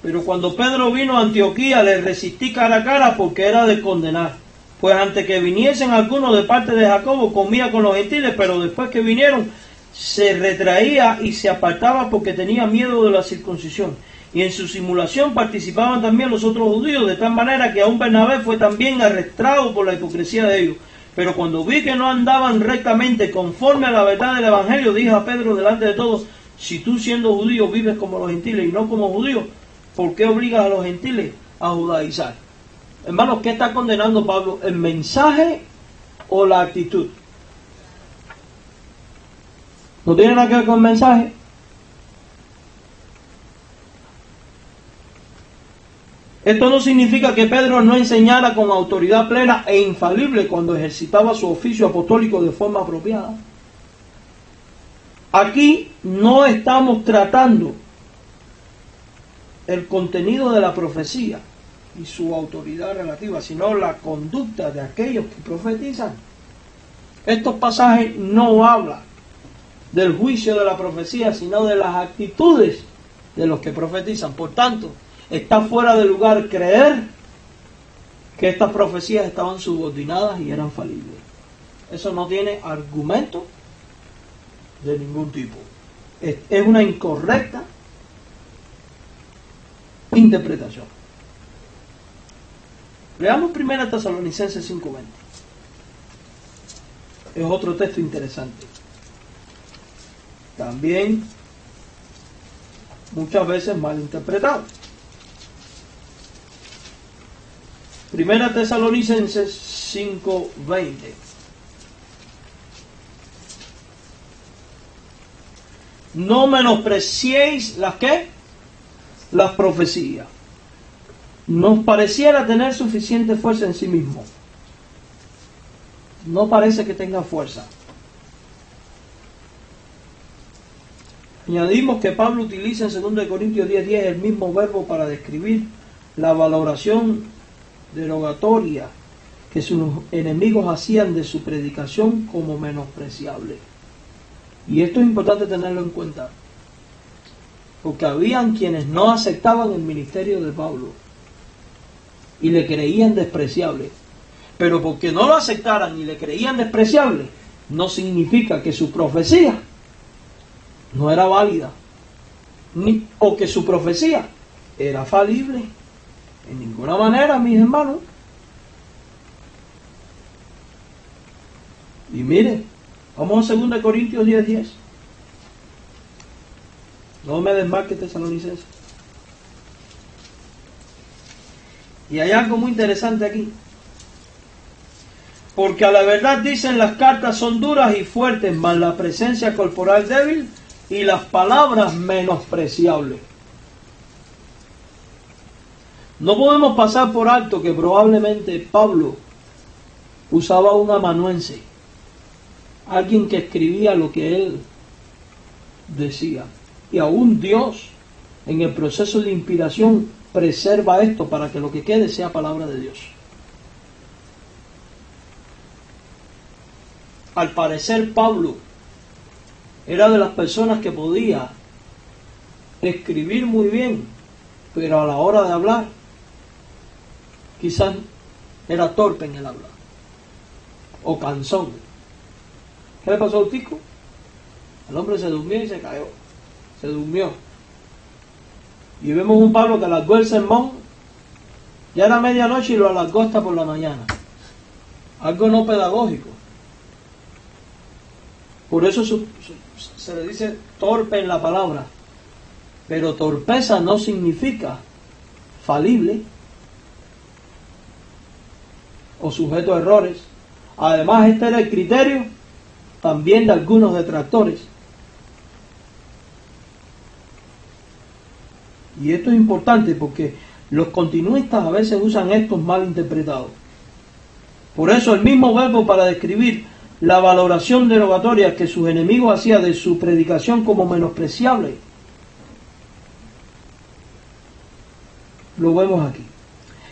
Pero cuando Pedro vino a Antioquía, le resistí cara a cara porque era de condenar. Pues antes que viniesen algunos de parte de Jacobo, comía con los gentiles, pero después que vinieron, se retraía y se apartaba porque tenía miedo de la circuncisión. Y en su simulación participaban también los otros judíos, de tal manera que aún Bernabé fue también arrestado por la hipocresía de ellos. Pero cuando vi que no andaban rectamente conforme a la verdad del Evangelio, dije a Pedro delante de todos: si tú siendo judío vives como los gentiles y no como judíos, ¿por qué obligas a los gentiles a judaizar? Hermanos, ¿qué está condenando Pablo? ¿El mensaje o la actitud? ¿No tiene nada que ver con el mensaje? Esto no significa que Pedro no enseñara con autoridad plena e infalible cuando ejercitaba su oficio apostólico de forma apropiada. Aquí no estamos tratando el contenido de la profecía y su autoridad relativa, sino la conducta de aquellos que profetizan. Estos pasajes no hablan del juicio de la profecía, sino de las actitudes de los que profetizan. Por tanto, está fuera de lugar creer que estas profecías estaban subordinadas y eran falibles. Eso no tiene argumento de ningún tipo. Es una incorrecta interpretación. Leamos 1 Tesalonicenses 5:20. Es otro texto interesante. También muchas veces mal interpretado. Primera Tesalonicenses 5:20. No menospreciéis las ¿qué? Las profecías. Nos pareciera tener suficiente fuerza en sí mismo. No parece que tenga fuerza. Añadimos que Pablo utiliza en 2 Corintios 10:10 el mismo verbo para describir la valoración derogatoria que sus enemigos hacían de su predicación como menospreciable. Y esto es importante tenerlo en cuenta, porque habían quienes no aceptaban el ministerio de Pablo y le creían despreciable. Pero porque no lo aceptaran y le creían despreciable, no significa que su profecía no era válida, o que su profecía era falible. En ninguna manera, mis hermanos. Y mire, vamos a 2 Corintios 10:10. No me desmarque Tesalonicenses. Y hay algo muy interesante aquí. Porque a la verdad dicen las cartas son duras y fuertes, mas la presencia corporal débil y las palabras menospreciables. No podemos pasar por alto que probablemente Pablo usaba un amanuense, alguien que escribía lo que él decía. Y aún Dios, en el proceso de inspiración, preserva esto para que lo que quede sea palabra de Dios. Al parecer Pablo era de las personas que podía escribir muy bien, pero a la hora de hablar quizás era torpe en el hablar o cansón. ¿Qué le pasó al tico? El hombre se durmió y se cayó, se durmió. Y vemos un Pablo que alargó el sermón, ya era medianoche y lo alargó hasta por la mañana. Algo no pedagógico. Por eso se le dice torpe en la palabra. Pero torpeza no significa falible o sujeto a errores. Además, este era el criterio también de algunos detractores. Y esto es importante porque los continuistas a veces usan estos mal interpretados. Por eso el mismo verbo para describir la valoración derogatoria que sus enemigos hacían de su predicación como menospreciable, lo vemos aquí.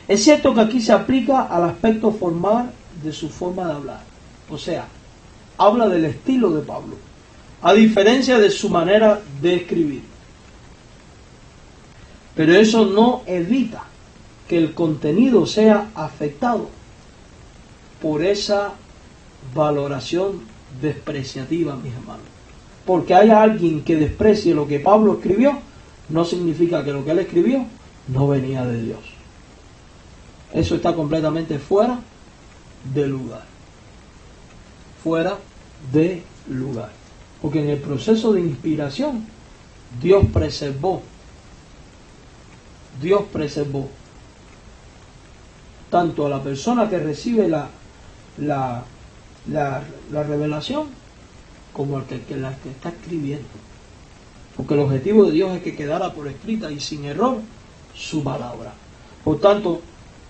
Es cierto que aquí se aplica al aspecto formal de su forma de hablar. O sea, habla del estilo de Pablo, a diferencia de su manera de escribir. Pero eso no evita que el contenido sea afectado por esa valoración despreciativa, mis hermanos. Porque haya alguien que desprecie lo que Pablo escribió, no significa que lo que él escribió no venía de Dios. Eso está completamente fuera de lugar. Fuera de lugar. Porque en el proceso de inspiración, Dios preservó tanto a la persona que recibe la revelación como al que está escribiendo. Porque el objetivo de Dios es que quedara por escrita y sin error su palabra. Por tanto,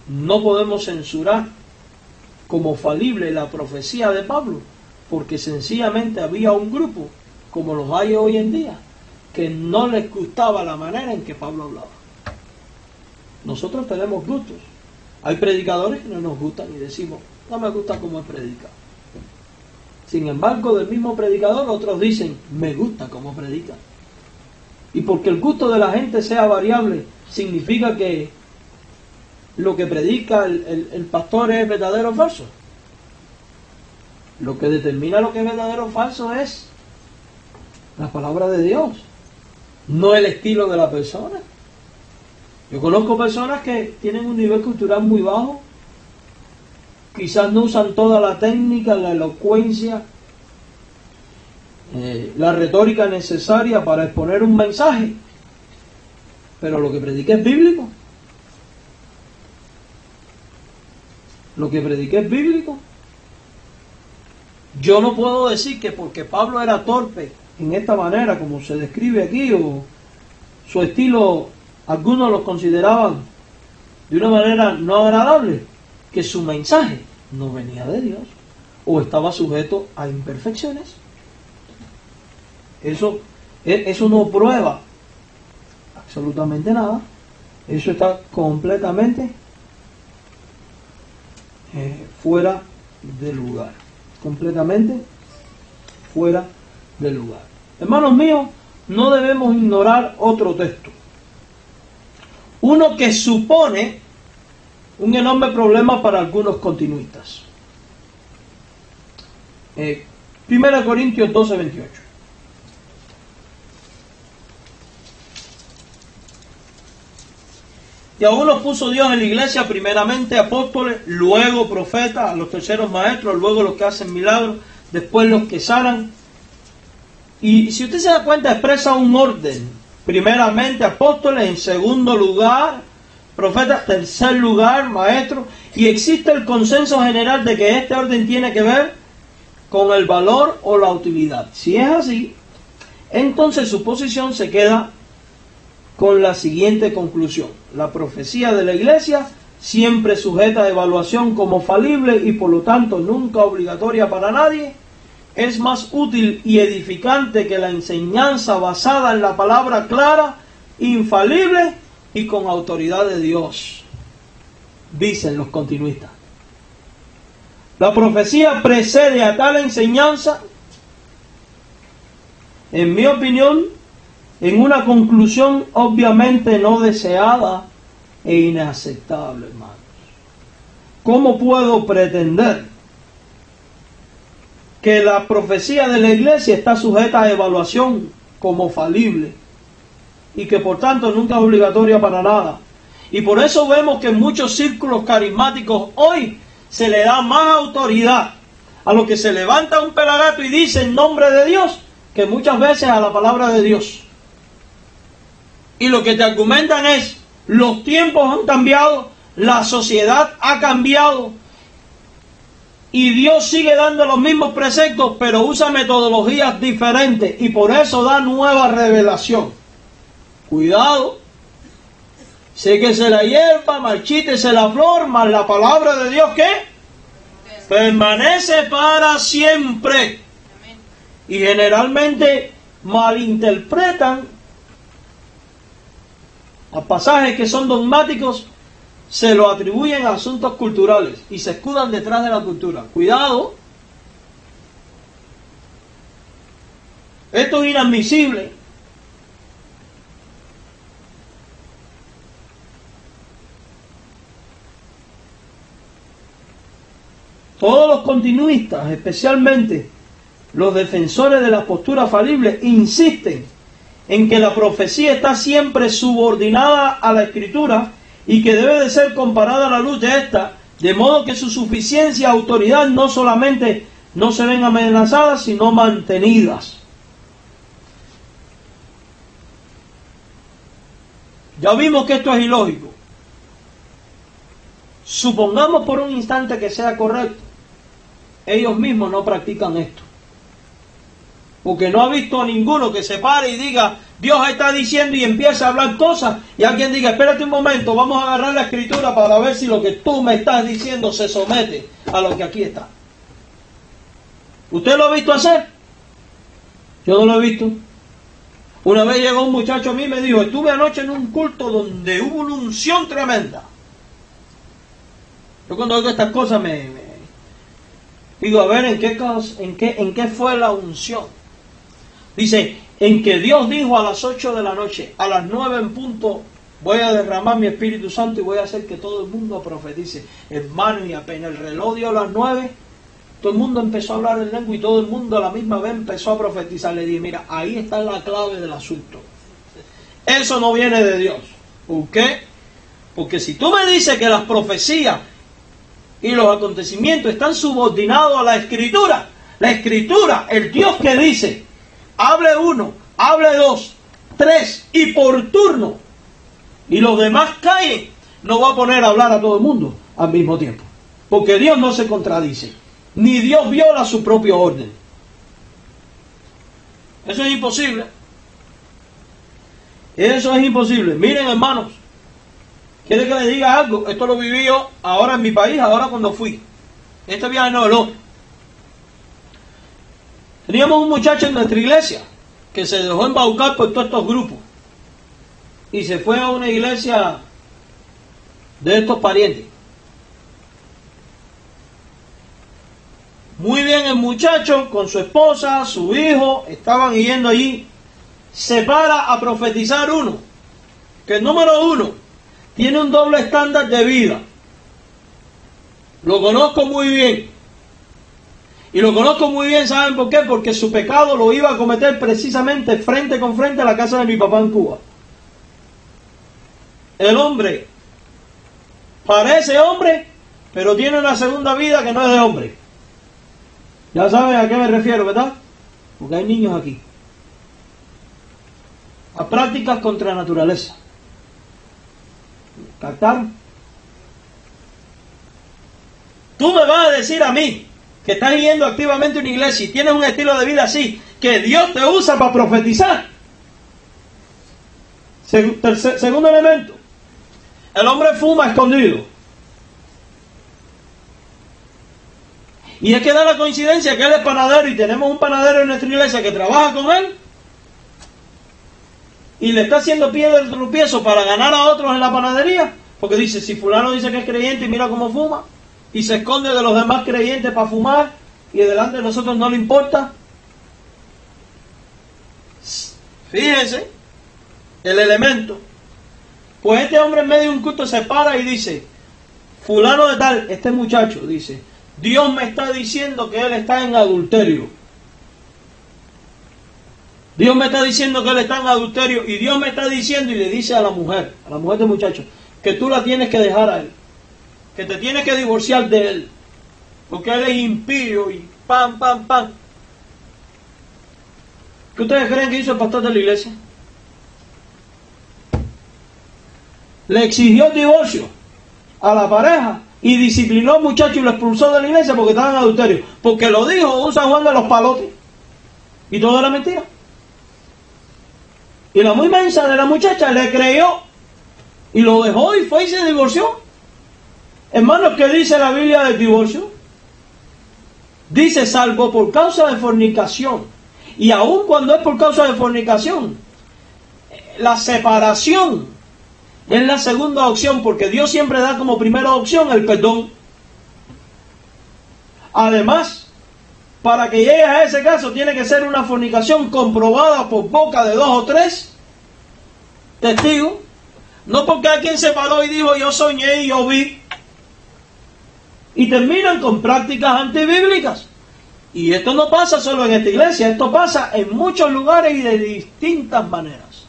no podemos censurar como falible la profecía de Pablo, porque sencillamente había un grupo, como los hay hoy en día, que no les gustaba la manera en que Pablo hablaba. Nosotros tenemos gustos. Hay predicadores que no nos gustan y decimos, no me gusta cómo él predica. Sin embargo, del mismo predicador, otros dicen, me gusta cómo predica. Y porque el gusto de la gente sea variable, significa que lo que predica el pastor es verdadero o falso. Lo que determina lo que es verdadero o falso es la palabra de Dios, no el estilo de la persona. Yo conozco personas que tienen un nivel cultural muy bajo, quizás no usan toda la técnica, la elocuencia, la retórica necesaria para exponer un mensaje, pero lo que predica es bíblico. lo que prediqué es bíblico. Yo no puedo decir que porque Pablo era torpe en esta manera, como se describe aquí, o su estilo, algunos lo consideraban de una manera no agradable, que su mensaje no venía de Dios, o estaba sujeto a imperfecciones. Eso no prueba absolutamente nada. Eso está completamente fuera de lugar. Completamente fuera del lugar. Hermanos míos, no debemos ignorar otro texto. Uno que supone un enorme problema para algunos continuistas. 1 Corintios 12, 28. Y a unos puso Dios en la iglesia, primeramente apóstoles, luego profetas, a los terceros maestros, luego los que hacen milagros, después los que sanan. Y si usted se da cuenta, expresa un orden. Primeramente apóstoles, en segundo lugar profetas, tercer lugar maestros. Y existe el consenso general de que este orden tiene que ver con el valor o la utilidad. Si es así, entonces su posición se queda con la siguiente conclusión: la profecía de la iglesia, siempre sujeta a evaluación como falible y por lo tanto nunca obligatoria para nadie, es más útil y edificante que la enseñanza basada en la palabra clara, infalible y con autoridad de Dios, dicen los continuistas. La profecía precede a tal enseñanza, en mi opinión, en una conclusión obviamente no deseada e inaceptable, hermanos. ¿Cómo puedo pretender que la profecía de la iglesia está sujeta a evaluación como falible y que por tanto nunca es obligatoria para nada? Y por eso vemos que en muchos círculos carismáticos hoy se le da más autoridad a lo que se levanta un pelagato y dice en nombre de Dios que muchas veces a la palabra de Dios. Y lo que te argumentan es: los tiempos han cambiado, la sociedad ha cambiado y Dios sigue dando los mismos preceptos, pero usa metodologías diferentes y por eso da nueva revelación. Cuidado, séquese la hierba, marchítese la flor, mas la palabra de Dios, ¿qué? Permanece para siempre. Y generalmente malinterpretan a pasajes que son dogmáticos, se lo atribuyen a asuntos culturales y se escudan detrás de la cultura. Cuidado, esto es inadmisible. Todos los continuistas, especialmente los defensores de la postura falible, insisten en que la profecía está siempre subordinada a la Escritura y que debe de ser comparada a la luz de esta, de modo que su suficiencia y autoridad no solamente no se ven amenazadas, sino mantenidas. Ya vimos que esto es ilógico. Supongamos por un instante que sea correcto. Ellos mismos no practican esto. Porque no ha visto a ninguno que se pare y diga: Dios está diciendo, y empieza a hablar cosas, y alguien diga: espérate un momento, vamos a agarrar la escritura para ver si lo que tú me estás diciendo se somete a lo que aquí está. ¿Usted lo ha visto hacer? Yo no lo he visto. Una vez llegó un muchacho a mí y me dijo: estuve anoche en un culto donde hubo una unción tremenda. Yo cuando oigo estas cosas me digo: a ver, ¿en qué fue la unción? Dice: en que Dios dijo a las 8 de la noche, a las 9 en punto, voy a derramar mi Espíritu Santo y voy a hacer que todo el mundo profetice. Hermano, y apenas el reloj dio las 9, todo el mundo empezó a hablar en lengua y todo el mundo a la misma vez empezó a profetizar. Le dije: mira, ahí está la clave del asunto. Eso no viene de Dios. ¿Por qué? Porque si tú me dices que las profecías y los acontecimientos están subordinados a la Escritura, el Dios que dice: hable uno, hable dos, tres, y por turno, y los demás callen, no va a poner a hablar a todo el mundo al mismo tiempo. Porque Dios no se contradice, ni Dios viola su propio orden. Eso es imposible. Eso es imposible. Miren, hermanos, ¿quiere que le diga algo? Esto lo viví yo ahora en mi país, ahora cuando fui. Este viaje no, el otro. Teníamos un muchacho en nuestra iglesia que se dejó embaucar por todos estos grupos y se fue a una iglesia de estos parientes. Muy bien, el muchacho con su esposa, su hijo, estaban yendo allí. Se para a profetizar uno, que el número uno tiene un doble estándar de vida. Lo conozco muy bien. Y lo conozco muy bien, ¿saben por qué? Porque su pecado lo iba a cometer precisamente frente con frente a la casa de mi papá en Cuba. El hombre parece hombre, pero tiene una segunda vida que no es de hombre. Ya saben a qué me refiero, ¿verdad? Porque hay niños aquí. A prácticas contra la naturaleza. ¿Captaron? Tú me vas a decir a mí, que estás yendo activamente a una iglesia y tienes un estilo de vida así, que Dios te usa para profetizar. Segundo elemento, el hombre fuma escondido. Y es que da la coincidencia que él es panadero y tenemos un panadero en nuestra iglesia que trabaja con él y le está haciendo piedra del tropiezo para ganar a otros en la panadería, porque dice, si fulano dice que es creyente y mira cómo fuma, y se esconde de los demás creyentes para fumar, y delante de nosotros no le importa. Fíjense el elemento. Pues este hombre en medio de un culto se para y dice, fulano de tal, este muchacho dice, Dios me está diciendo que él está en adulterio. Dios me está diciendo que él está en adulterio, y Dios me está diciendo, y le dice a la mujer del muchacho, que tú la tienes que dejar a él, que te tienes que divorciar de él, porque él es impío y pam. ¿Qué ustedes creen que hizo el pastor de la iglesia? Le exigió el divorcio a la pareja y disciplinó al muchacho y lo expulsó de la iglesia porque estaba en adulterio, porque lo dijo un San Juan de los Palotes y todo era mentira. Y la muy mensa de la muchacha le creyó y lo dejó y fue y se divorció. Hermanos, ¿qué dice la Biblia del divorcio? Dice, salvo por causa de fornicación. Y aun cuando es por causa de fornicación, la separación es la segunda opción, porque Dios siempre da como primera opción el perdón. Además, para que llegue a ese caso, tiene que ser una fornicación comprobada por boca de 2 o 3 testigos. No porque alguien se paró y dijo, yo soñé y yo vi. Y terminan con prácticas antibíblicas. Y esto no pasa solo en esta iglesia, esto pasa en muchos lugares y de distintas maneras.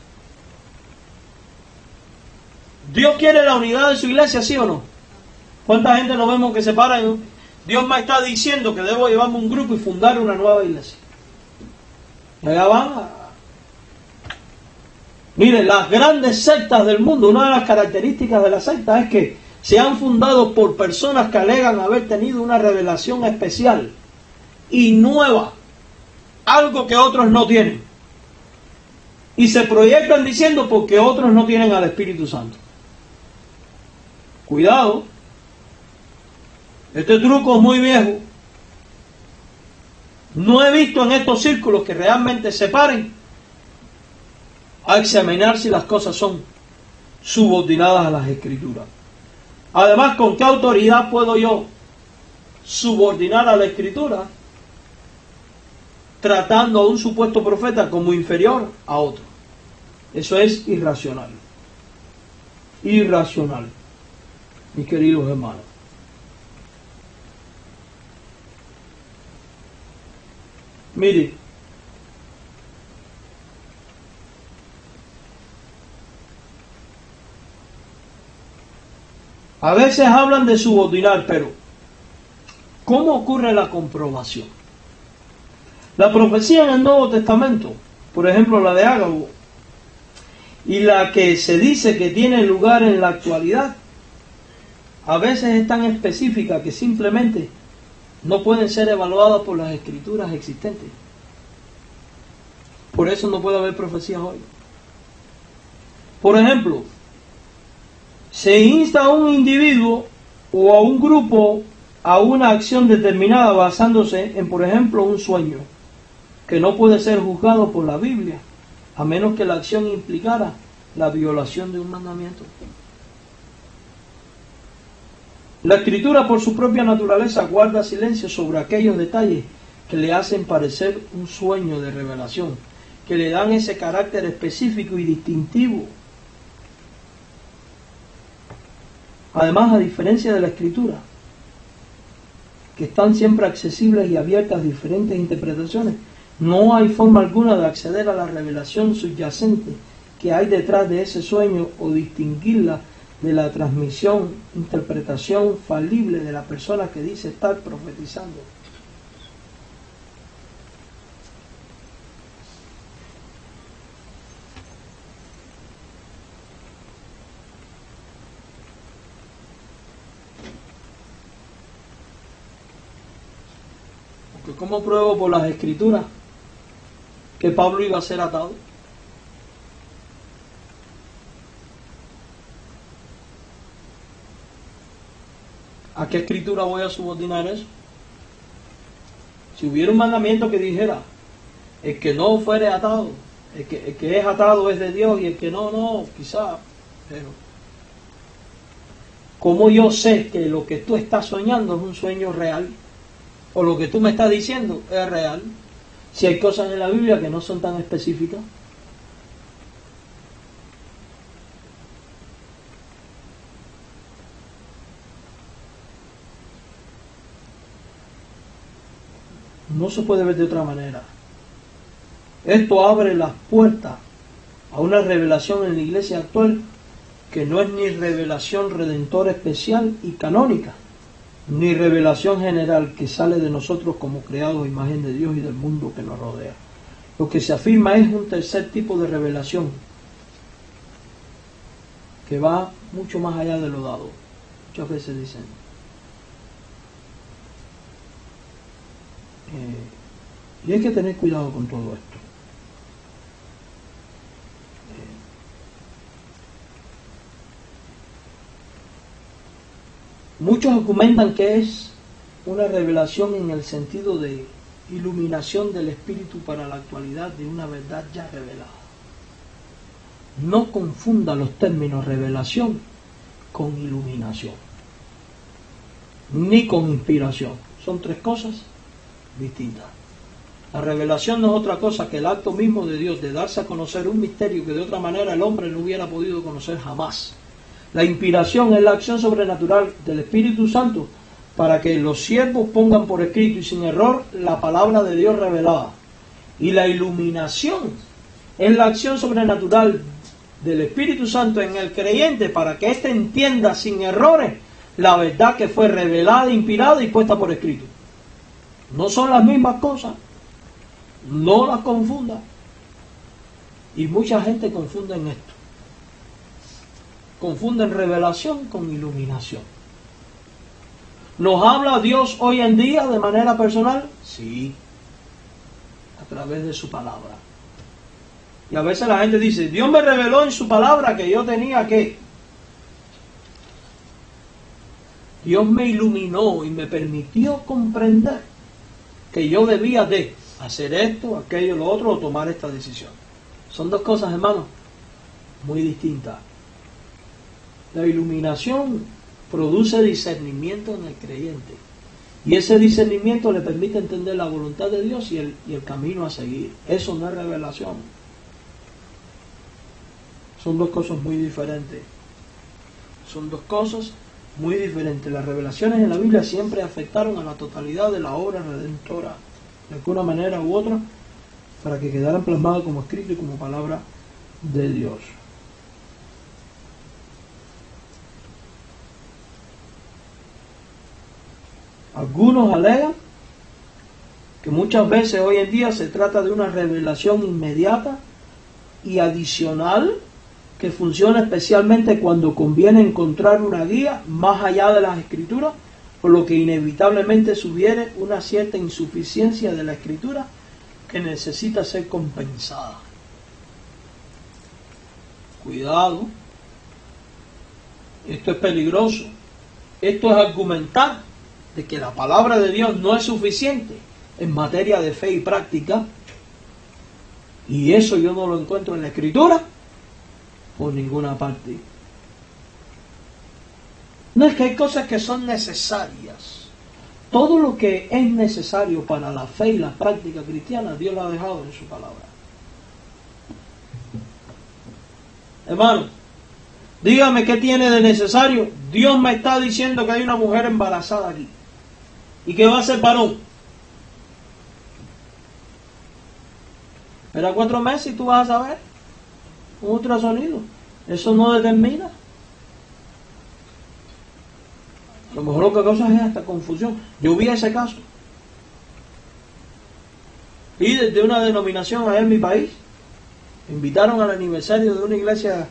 ¿Dios quiere la unidad de su iglesia, sí o no? ¿Cuánta gente nos vemos que se para? Dios me está diciendo que debo llevarme un grupo y fundar una nueva iglesia. Y allá van. Miren, las grandes sectas del mundo, una de las características de las sectas es que se han fundado por personas que alegan haber tenido una revelación especial y nueva, algo que otros no tienen. Y se proyectan diciendo porque otros no tienen al Espíritu Santo. Cuidado, este truco es muy viejo. No he visto en estos círculos que realmente se paren a examinar si las cosas son subordinadas a las Escrituras. Además, ¿con qué autoridad puedo yo subordinar a la Escritura tratando a un supuesto profeta como inferior a otro? Eso es irracional. Irracional, mis queridos hermanos. Mire, a veces hablan de subordinar, pero ¿cómo ocurre la comprobación? La profecía en el Nuevo Testamento, por ejemplo la de Ágabo, y la que se dice que tiene lugar en la actualidad, a veces es tan específica que simplemente no pueden ser evaluadas por las escrituras existentes. Por eso no puede haber profecías hoy. Por ejemplo, se insta a un individuo o a un grupo a una acción determinada basándose en, por ejemplo, un sueño, que no puede ser juzgado por la Biblia, a menos que la acción implicara la violación de un mandamiento. La Escritura, por su propia naturaleza, guarda silencio sobre aquellos detalles que le hacen parecer un sueño de revelación, que le dan ese carácter específico y distintivo. Además, a diferencia de la Escritura, que están siempre accesibles y abiertas a diferentes interpretaciones, no hay forma alguna de acceder a la revelación subyacente que hay detrás de ese sueño o distinguirla de la transmisión, interpretación falible de la persona que dice estar profetizando. Porque ¿cómo pruebo por las Escrituras que Pablo iba a ser atado? ¿A qué escritura voy a subordinar eso? Si hubiera un mandamiento que dijera, el que no fuere atado, el que es atado es de Dios y el que no, quizá. Pero ¿cómo yo sé que lo que tú estás soñando es un sueño real? O lo que tú me estás diciendo es real, si hay cosas en la Biblia que no son tan específicas. No se puede ver de otra manera. Esto abre las puertas a una revelación en la iglesia actual que no es ni revelación redentora especial y canónica, ni revelación general que sale de nosotros como creados a imagen de Dios y del mundo que nos rodea. Lo que se afirma es un tercer tipo de revelación que va mucho más allá de lo dado. Muchas veces dicen y hay que tener cuidado con todo esto. Muchos argumentan que es una revelación en el sentido de iluminación del Espíritu para la actualidad de una verdad ya revelada. No confunda los términos revelación con iluminación, ni con inspiración. Son tres cosas distintas. La revelación no es otra cosa que el acto mismo de Dios de darse a conocer un misterio que de otra manera el hombre no hubiera podido conocer jamás. La inspiración es la acción sobrenatural del Espíritu Santo para que los siervos pongan por escrito y sin error la palabra de Dios revelada. Y la iluminación es la acción sobrenatural del Espíritu Santo en el creyente para que éste entienda sin errores la verdad que fue revelada, inspirada y puesta por escrito. No son las mismas cosas, no las confunda. Y mucha gente confunde en esto. Confunden revelación con iluminación. ¿Nos habla Dios hoy en día de manera personal? Sí, a través de su palabra. Y a veces la gente dice, Dios me reveló en su palabra que yo tenía que. Dios me iluminó y me permitió comprender que yo debía de hacer esto, aquello, lo otro, o tomar esta decisión. Son dos cosas, hermanos, muy distintas. La iluminación produce discernimiento en el creyente. Y ese discernimiento le permite entender la voluntad de Dios y el camino a seguir. Eso no es revelación. Son dos cosas muy diferentes. Son dos cosas muy diferentes. Las revelaciones en la Biblia siempre afectaron a la totalidad de la obra redentora, de alguna manera u otra, para que quedaran plasmadas como escrito y como palabra de Dios. Algunos alegan que muchas veces hoy en día se trata de una revelación inmediata y adicional que funciona especialmente cuando conviene encontrar una guía más allá de las Escrituras, por lo que inevitablemente sugiere una cierta insuficiencia de la Escritura que necesita ser compensada. Cuidado, esto es peligroso. Esto es argumentar de que la palabra de Dios no es suficiente en materia de fe y práctica, y eso yo no lo encuentro en la Escritura por ninguna parte. No, es que hay cosas que son necesarias. Todo lo que es necesario para la fe y la práctica cristiana, Dios lo ha dejado en su palabra. Hermano, dígame qué tiene de necesario. Dios me está diciendo que hay una mujer embarazada aquí y que va a ser varón. Espera 4 meses y tú vas a saber. Un ultrasonido. Eso no determina. A lo mejor lo que causa es hasta confusión. Yo vi ese caso. Y desde una denominación allá en mi país, me invitaron al aniversario de una iglesia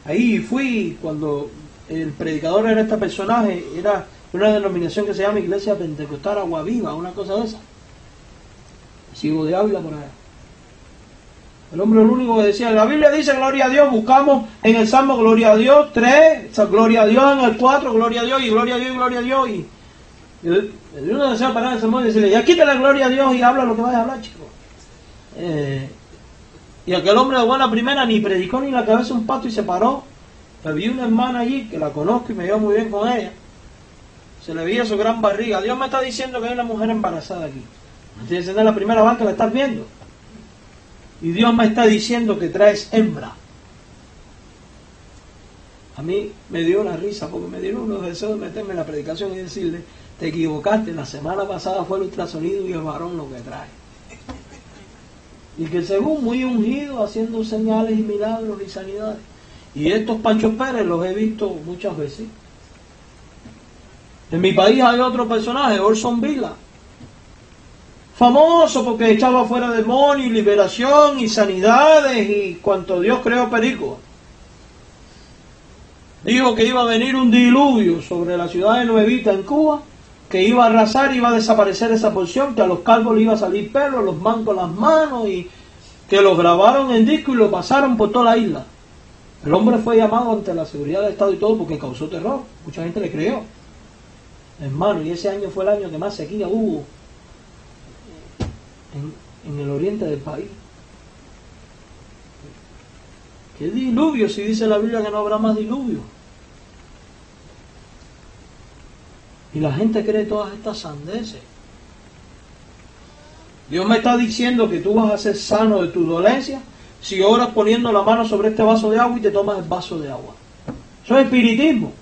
ahí, y fui cuando el predicador era este personaje, era una denominación que se llama Iglesia Pentecostal Agua Viva, una cosa de esa. Sigo de Ávila por allá. El hombre lo único que decía, la Biblia dice gloria a Dios, buscamos en el Salmo gloria a Dios 3, gloria a Dios en el 4, gloria a Dios y gloria a Dios y gloria a Dios. Y uno desea parar el sermón y decirle, ya quítale gloria a Dios y habla lo que vayas a hablar, chico. Y aquel hombre de buena primera ni predicó ni la cabeza un pato y se paró. Había una hermana allí que la conozco y me llevo muy bien con ella. Se le veía su gran barriga. Dios me está diciendo que hay una mujer embarazada aquí. Estoy diciendo la primera vez que la estás viendo. Y Dios me está diciendo que traes hembra. A mí me dio una risa porque me dieron unos deseos de meterme en la predicación y decirle, te equivocaste, la semana pasada fue el ultrasonido y el varón lo que trae. Y que según muy ungido, haciendo señales y milagros y sanidades. Y estos Pancho Pérez los he visto muchas veces. En mi país hay otro personaje, Orson Vila, famoso porque echaba fuera demonios y liberación y sanidades y cuanto Dios creó perico. Dijo que iba a venir un diluvio sobre la ciudad de Nuevita en Cuba, que iba a arrasar y iba a desaparecer esa porción, que a los calvos le iba a salir pelo, a los mancos las manos, y que lo grabaron en disco y lo pasaron por toda la isla. El hombre fue llamado ante la seguridad del Estado y todo porque causó terror. Mucha gente le creyó. Hermano, y ese año fue el año que más sequía hubo en el oriente del país. ¿Qué diluvio si dice la Biblia que no habrá más diluvio? Y la gente cree todas estas sandeces. Dios me está diciendo que tú vas a ser sano de tu dolencia si oras poniendo la mano sobre este vaso de agua y te tomas el vaso de agua. Eso es espiritismo.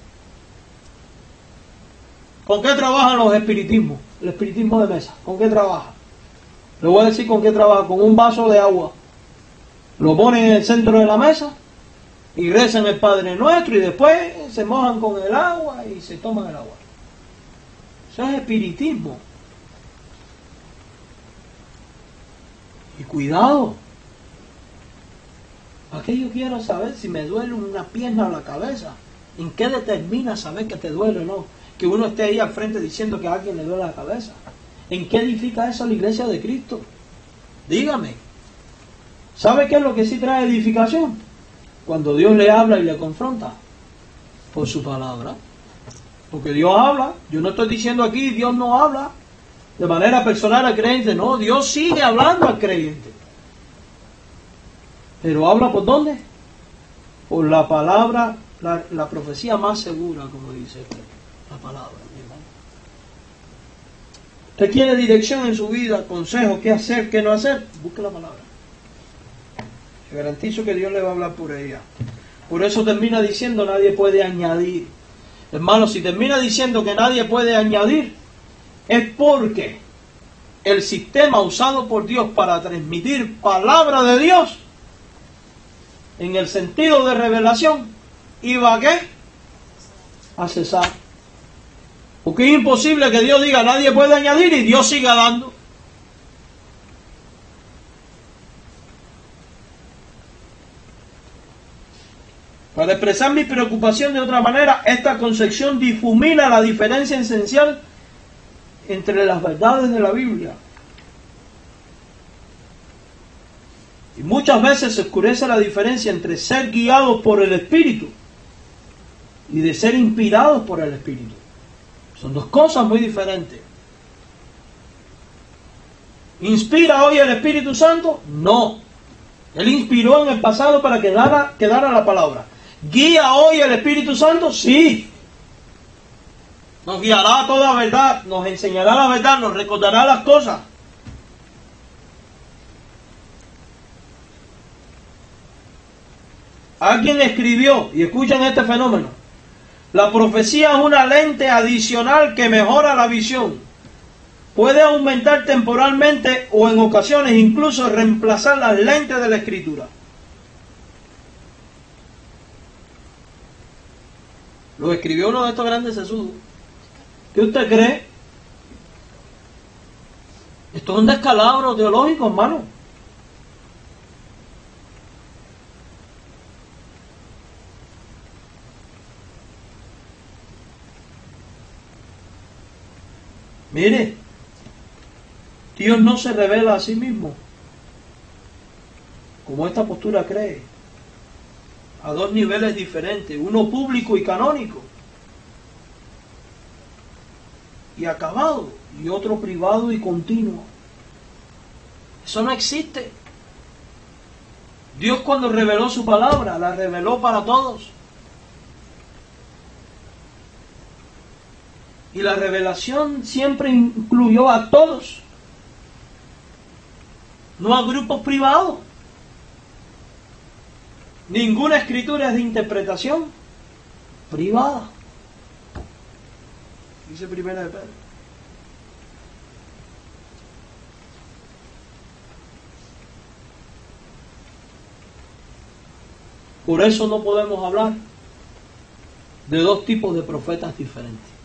¿Con qué trabajan los espiritismos? El espiritismo de mesa. ¿Con qué trabaja? Le voy a decir con qué trabaja. Con un vaso de agua. Lo ponen en el centro de la mesa y rezan el Padre Nuestro y después se mojan con el agua y se toman el agua. Eso es espiritismo. Y cuidado. Aquí yo quiero saber si me duele una pierna o la cabeza. ¿En qué determina saber que te duele o no? Que uno esté ahí al frente diciendo que a alguien le duele la cabeza. ¿En qué edifica eso la iglesia de Cristo? Dígame. ¿Sabe qué es lo que sí trae edificación? Cuando Dios le habla y le confronta. Por su palabra. Porque Dios habla. Yo no estoy diciendo aquí Dios no habla de manera personal al creyente. No, Dios sigue hablando al creyente. Pero habla por dónde? Por la palabra, la profecía más segura, como dice la palabra. Usted quiere dirección en su vida, consejo, qué hacer, qué no hacer, busque la palabra. Yo garantizo que Dios le va a hablar por ella. Por eso termina diciendo nadie puede añadir. Hermano, si termina diciendo que nadie puede añadir, es porque el sistema usado por Dios para transmitir palabra de Dios, en el sentido de revelación, iba a ¿qué? A cesar. Porque es imposible que Dios diga nadie puede añadir y Dios siga dando. Para expresar mi preocupación de otra manera, esta concepción difumina la diferencia esencial entre las verdades de la Biblia. Y muchas veces se oscurece la diferencia entre ser guiados por el Espíritu y de ser inspirados por el Espíritu. Son dos cosas muy diferentes. ¿Inspira hoy el Espíritu Santo? No. Él inspiró en el pasado para que quedara la palabra. ¿Guía hoy el Espíritu Santo? Sí. Nos guiará a toda verdad, nos enseñará la verdad, nos recordará las cosas. Alguien escribió, y escuchen este fenómeno: la profecía es una lente adicional que mejora la visión. Puede aumentar temporalmente o en ocasiones incluso reemplazar las lentes de la Escritura. Lo escribió uno de estos grandes sesudos. ¿Qué usted cree? Esto es un descalabro teológico, hermano. Mire, Dios no se revela a sí mismo, como esta postura cree, a dos niveles diferentes, uno público y canónico, y acabado, y otro privado y continuo. Eso no existe. Dios, cuando reveló su palabra, la reveló para todos. Y la revelación siempre incluyó a todos, no a grupos privados. Ninguna escritura es de interpretación privada. Dice Primera de Pedro. Por eso no podemos hablar de dos tipos de profetas diferentes.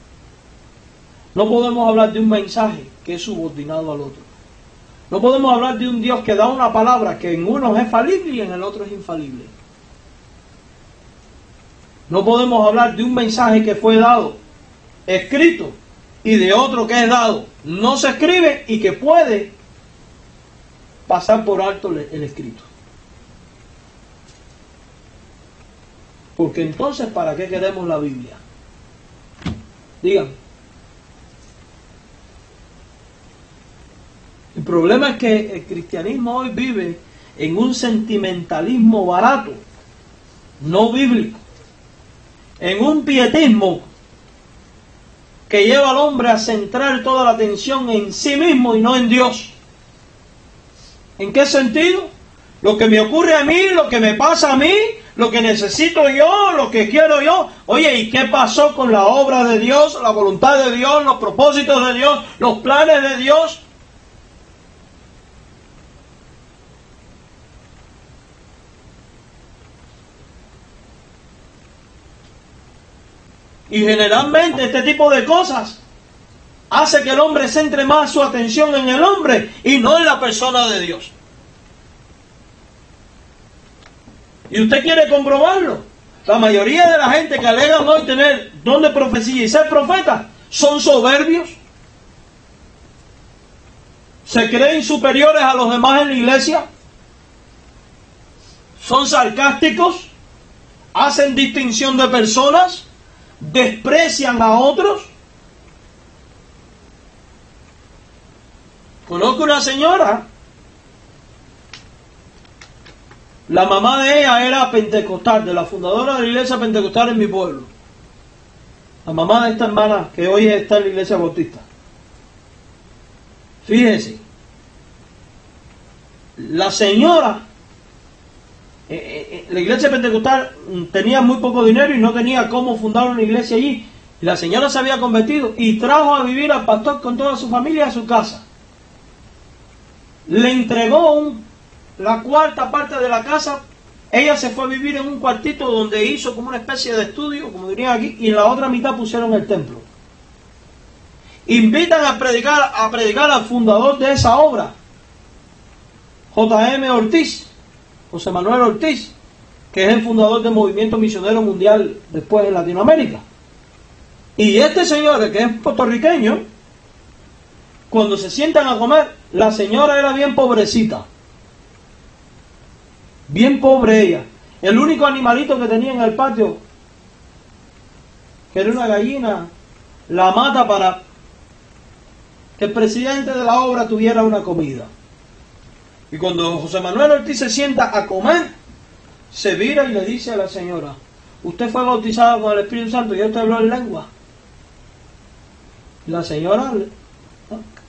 No podemos hablar de un mensaje que es subordinado al otro. No podemos hablar de un Dios que da una palabra que en uno es falible y en el otro es infalible. No podemos hablar de un mensaje que fue dado, escrito, y de otro que es dado, no se escribe y que puede pasar por alto el escrito. Porque entonces, ¿para qué queremos la Biblia? Díganme. El problema es que el cristianismo hoy vive en un sentimentalismo barato, no bíblico, en un pietismo que lleva al hombre a centrar toda la atención en sí mismo y no en Dios. ¿En qué sentido? Lo que me ocurre a mí, lo que me pasa a mí, lo que necesito yo, lo que quiero yo. Oye, ¿y qué pasó con la obra de Dios, la voluntad de Dios, los propósitos de Dios, los planes de Dios? Y generalmente este tipo de cosas hace que el hombre centre más su atención en el hombre y no en la persona de Dios. Y usted quiere comprobarlo. La mayoría de la gente que alegan hoy tener don de profecía y ser profeta son soberbios. Se creen superiores a los demás en la iglesia. Son sarcásticos. Hacen distinción de personas. Desprecian a otros. Conozco una señora, la mamá de ella era pentecostal, de la fundadora de la iglesia pentecostal en mi pueblo. La mamá de esta hermana que hoy está en la iglesia bautista. Fíjense, la señora, la iglesia pentecostal tenía muy poco dinero y no tenía cómo fundar una iglesia allí. Y la señora se había convertido y trajo a vivir al pastor con toda su familia a su casa. Le entregó la cuarta parte de la casa. Ella se fue a vivir en un cuartito donde hizo como una especie de estudio, como dirían aquí, y en la otra mitad pusieron el templo. Invitan a predicar al fundador de esa obra, J.M. Ortiz, José Manuel Ortiz, que es el fundador del movimiento misionero mundial después en Latinoamérica. Y este señor, que es puertorriqueño, cuando se sientan a comer, la señora era bien pobrecita. Bien pobre ella. El único animalito que tenía en el patio, que era una gallina, la mata para que el presidente de la obra tuviera una comida. Y cuando José Manuel Ortiz se sienta a comer, se vira y le dice a la señora: usted fue bautizado con el Espíritu Santo y usted habló en lengua. Y la señora,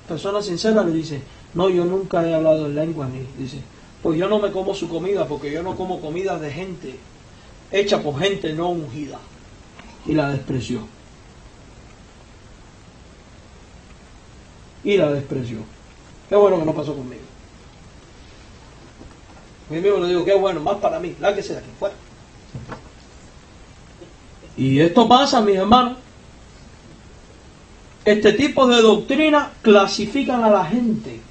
persona sincera, le dice: no, yo nunca he hablado en lengua. Ni dice: pues yo no me como su comida, porque yo no como comida de gente hecha por gente no ungida. Y la despreció. Y la despreció. Qué bueno que no pasó conmigo. A mí mismo le digo: qué bueno, más para mí, lárguese de aquí, fuera. Y esto pasa, mis hermanos. Este tipo de doctrina clasifican a la gente.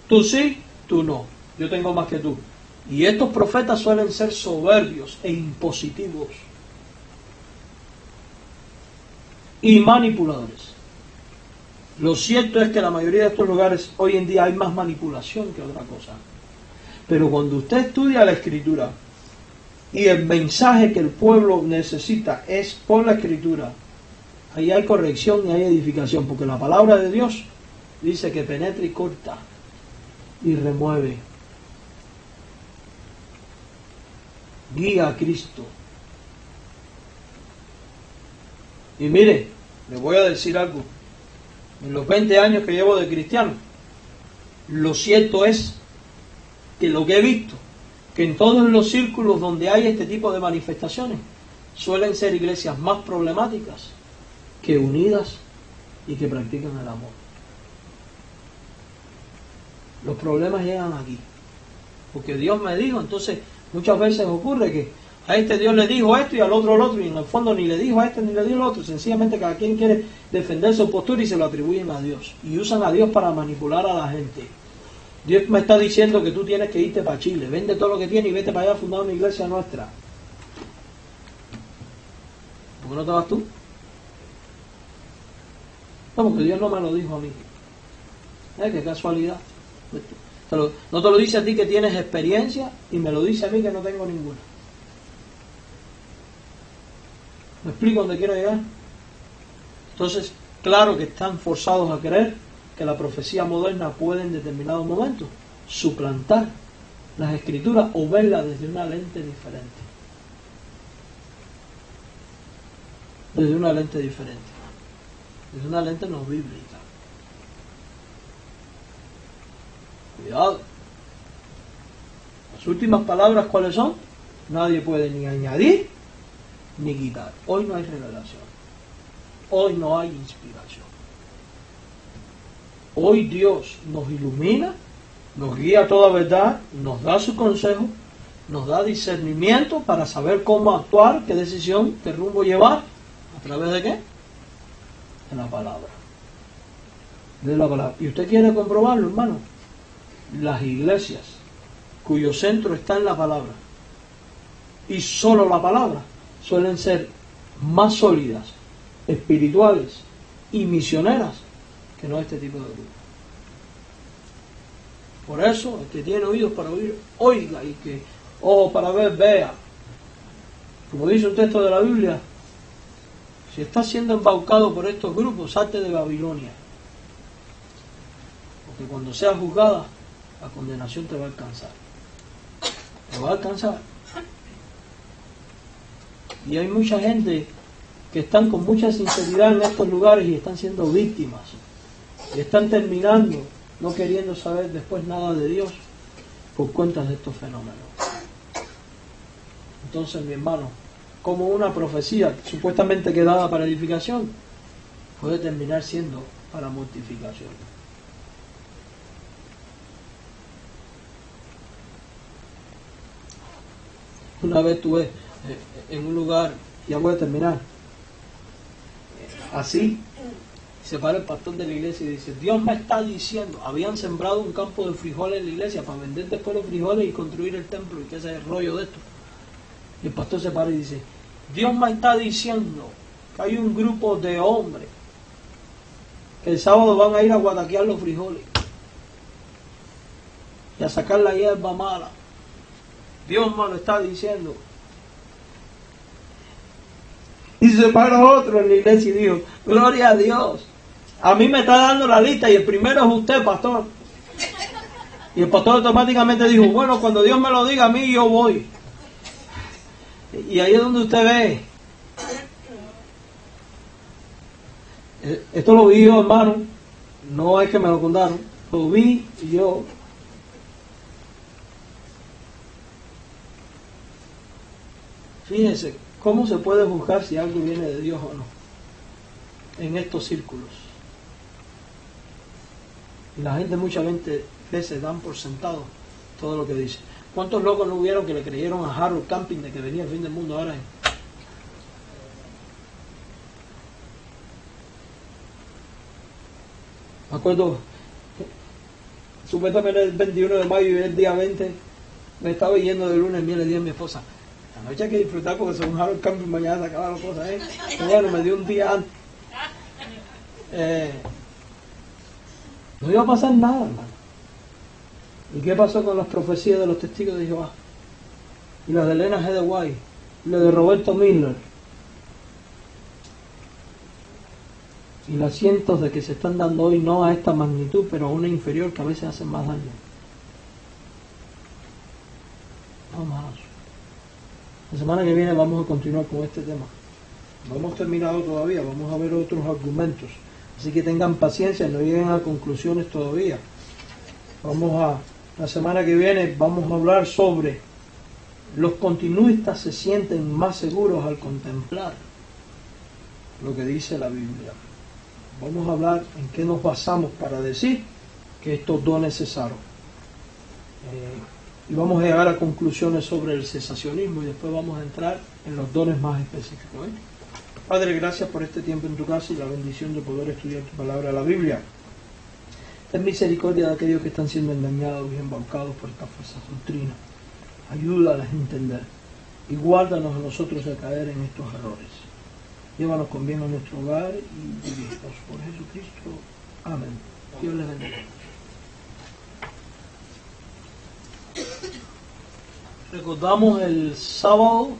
Tú sí, tú no. Yo tengo más que tú. Y estos profetas suelen ser soberbios e impositivos. Y manipuladores. Lo cierto es que en la mayoría de estos lugares hoy en día hay más manipulación que otra cosa. Pero cuando usted estudia la Escritura y el mensaje que el pueblo necesita es por la Escritura, ahí hay corrección y hay edificación, porque la palabra de Dios dice que penetra y corta y remueve. Guía a Cristo. Y mire, le voy a decir algo. En los 20 años que llevo de cristiano, lo cierto es que lo que he visto, que en todos los círculos donde hay este tipo de manifestaciones, suelen ser iglesias más problemáticas que unidas y que practican el amor. Los problemas llegan aquí, porque Dios me dijo. Entonces muchas veces ocurre que a este Dios le dijo esto y al otro el otro, y en el fondo ni le dijo a este ni le dijo al otro. Sencillamente cada quien quiere defender su postura y se lo atribuyen a Dios, y usan a Dios para manipular a la gente. Dios me está diciendo que tú tienes que irte para Chile, vende todo lo que tienes y vete para allá a fundar una iglesia nuestra. ¿Por qué no te vas tú? No, porque Dios no me lo dijo a mí. Qué casualidad. No te lo dice a ti que tienes experiencia, y me lo dice a mí que no tengo ninguna. ¿Me explico dónde quiero llegar? Entonces, claro que están forzados a creer que la profecía moderna puede en determinados momentos suplantar las Escrituras o verlas desde una lente diferente. Desde una lente diferente. Desde una lente no bíblica. Cuidado. Las últimas palabras, ¿cuáles son? Nadie puede ni añadir ni quitar. Hoy no hay revelación. Hoy no hay inspiración. Hoy Dios nos ilumina, nos guía a toda verdad, nos da su consejo, nos da discernimiento para saber cómo actuar, qué decisión, qué rumbo llevar. ¿A través de qué? De la palabra. De la palabra. ¿Y usted quiere comprobarlo, hermano? Las iglesias cuyo centro está en la palabra y solo la palabra suelen ser más sólidas, espirituales y misioneras que no este tipo de grupos. Por eso, el que tiene oídos para oír, oiga, y que ojos para ver, vea. Como dice un texto de la Biblia, si estás siendo embaucado por estos grupos, salte de Babilonia, porque cuando seas juzgada, la condenación te va a alcanzar. Te va a alcanzar. Y hay mucha gente que están con mucha sinceridad en estos lugares y están siendo víctimas. Y están terminando no queriendo saber después nada de Dios por cuenta de estos fenómenos. Entonces, mi hermano, como una profecía supuestamente que dada para edificación puede terminar siendo para mortificación. Una vez estuve en un lugar, ya voy a terminar, así, se para el pastor de la iglesia y dice: Dios me está diciendo, habían sembrado un campo de frijoles en la iglesia para vender después los frijoles y construir el templo, y qué es el rollo de esto. Y el pastor se para y dice, Dios me está diciendo que hay un grupo de hombres que el sábado van a ir a guataquear los frijoles y a sacar la hierba mala. Dios me lo está diciendo. Y se paró otro en la iglesia y dijo, gloria a Dios, a mí me está dando la lista y el primero es usted, pastor. Y el pastor automáticamente dijo, bueno, cuando Dios me lo diga a mí, yo voy. Y ahí es donde usted ve. Esto lo vi yo, hermano. No es que me lo contaron. Lo vi yo. Fíjense, ¿cómo se puede juzgar si algo viene de Dios o no? En estos círculos. Y la gente muchas veces dan por sentado todo lo que dice. ¿Cuántos locos no hubieron que le creyeron a Harold Camping de que venía el fin del mundo ahora? Me acuerdo, supuestamente el 21 de mayo y el día 20, me estaba yendo de lunes, le dije a mi esposa, la noche hay que disfrutar porque según Harold Camping mañana se acaba las cosas, Pero bueno, me dio un día antes. No iba a pasar nada, hermano. ¿Y qué pasó con las profecías de los testigos de Jehová? Y las de Elena G. de White, y las de Roberto Miller, y las cientos de que se están dando hoy, no a esta magnitud, pero a una inferior que a veces hacen más daño. No, hermanos. La semana que viene vamos a continuar con este tema. No hemos terminado todavía, vamos a ver otros argumentos. Así que tengan paciencia, no lleguen a conclusiones todavía. La semana que viene vamos a hablar sobre los continuistas se sienten más seguros al contemplar lo que dice la Biblia. Vamos a hablar en qué nos basamos para decir que estos dones cesaron. Y vamos a llegar a conclusiones sobre el cesacionismo y después vamos a entrar en los dones más específicos. Padre, gracias por este tiempo en tu casa y la bendición de poder estudiar tu palabra, la Biblia. Ten misericordia de aquellos que están siendo engañados y embaucados por esta falsa doctrina. Ayúdalos a entender y guárdanos a nosotros de caer en estos errores. Llévanos con bien a nuestro hogar y dirígenos por Jesucristo. Amén. Dios les bendiga. Recordamos el sábado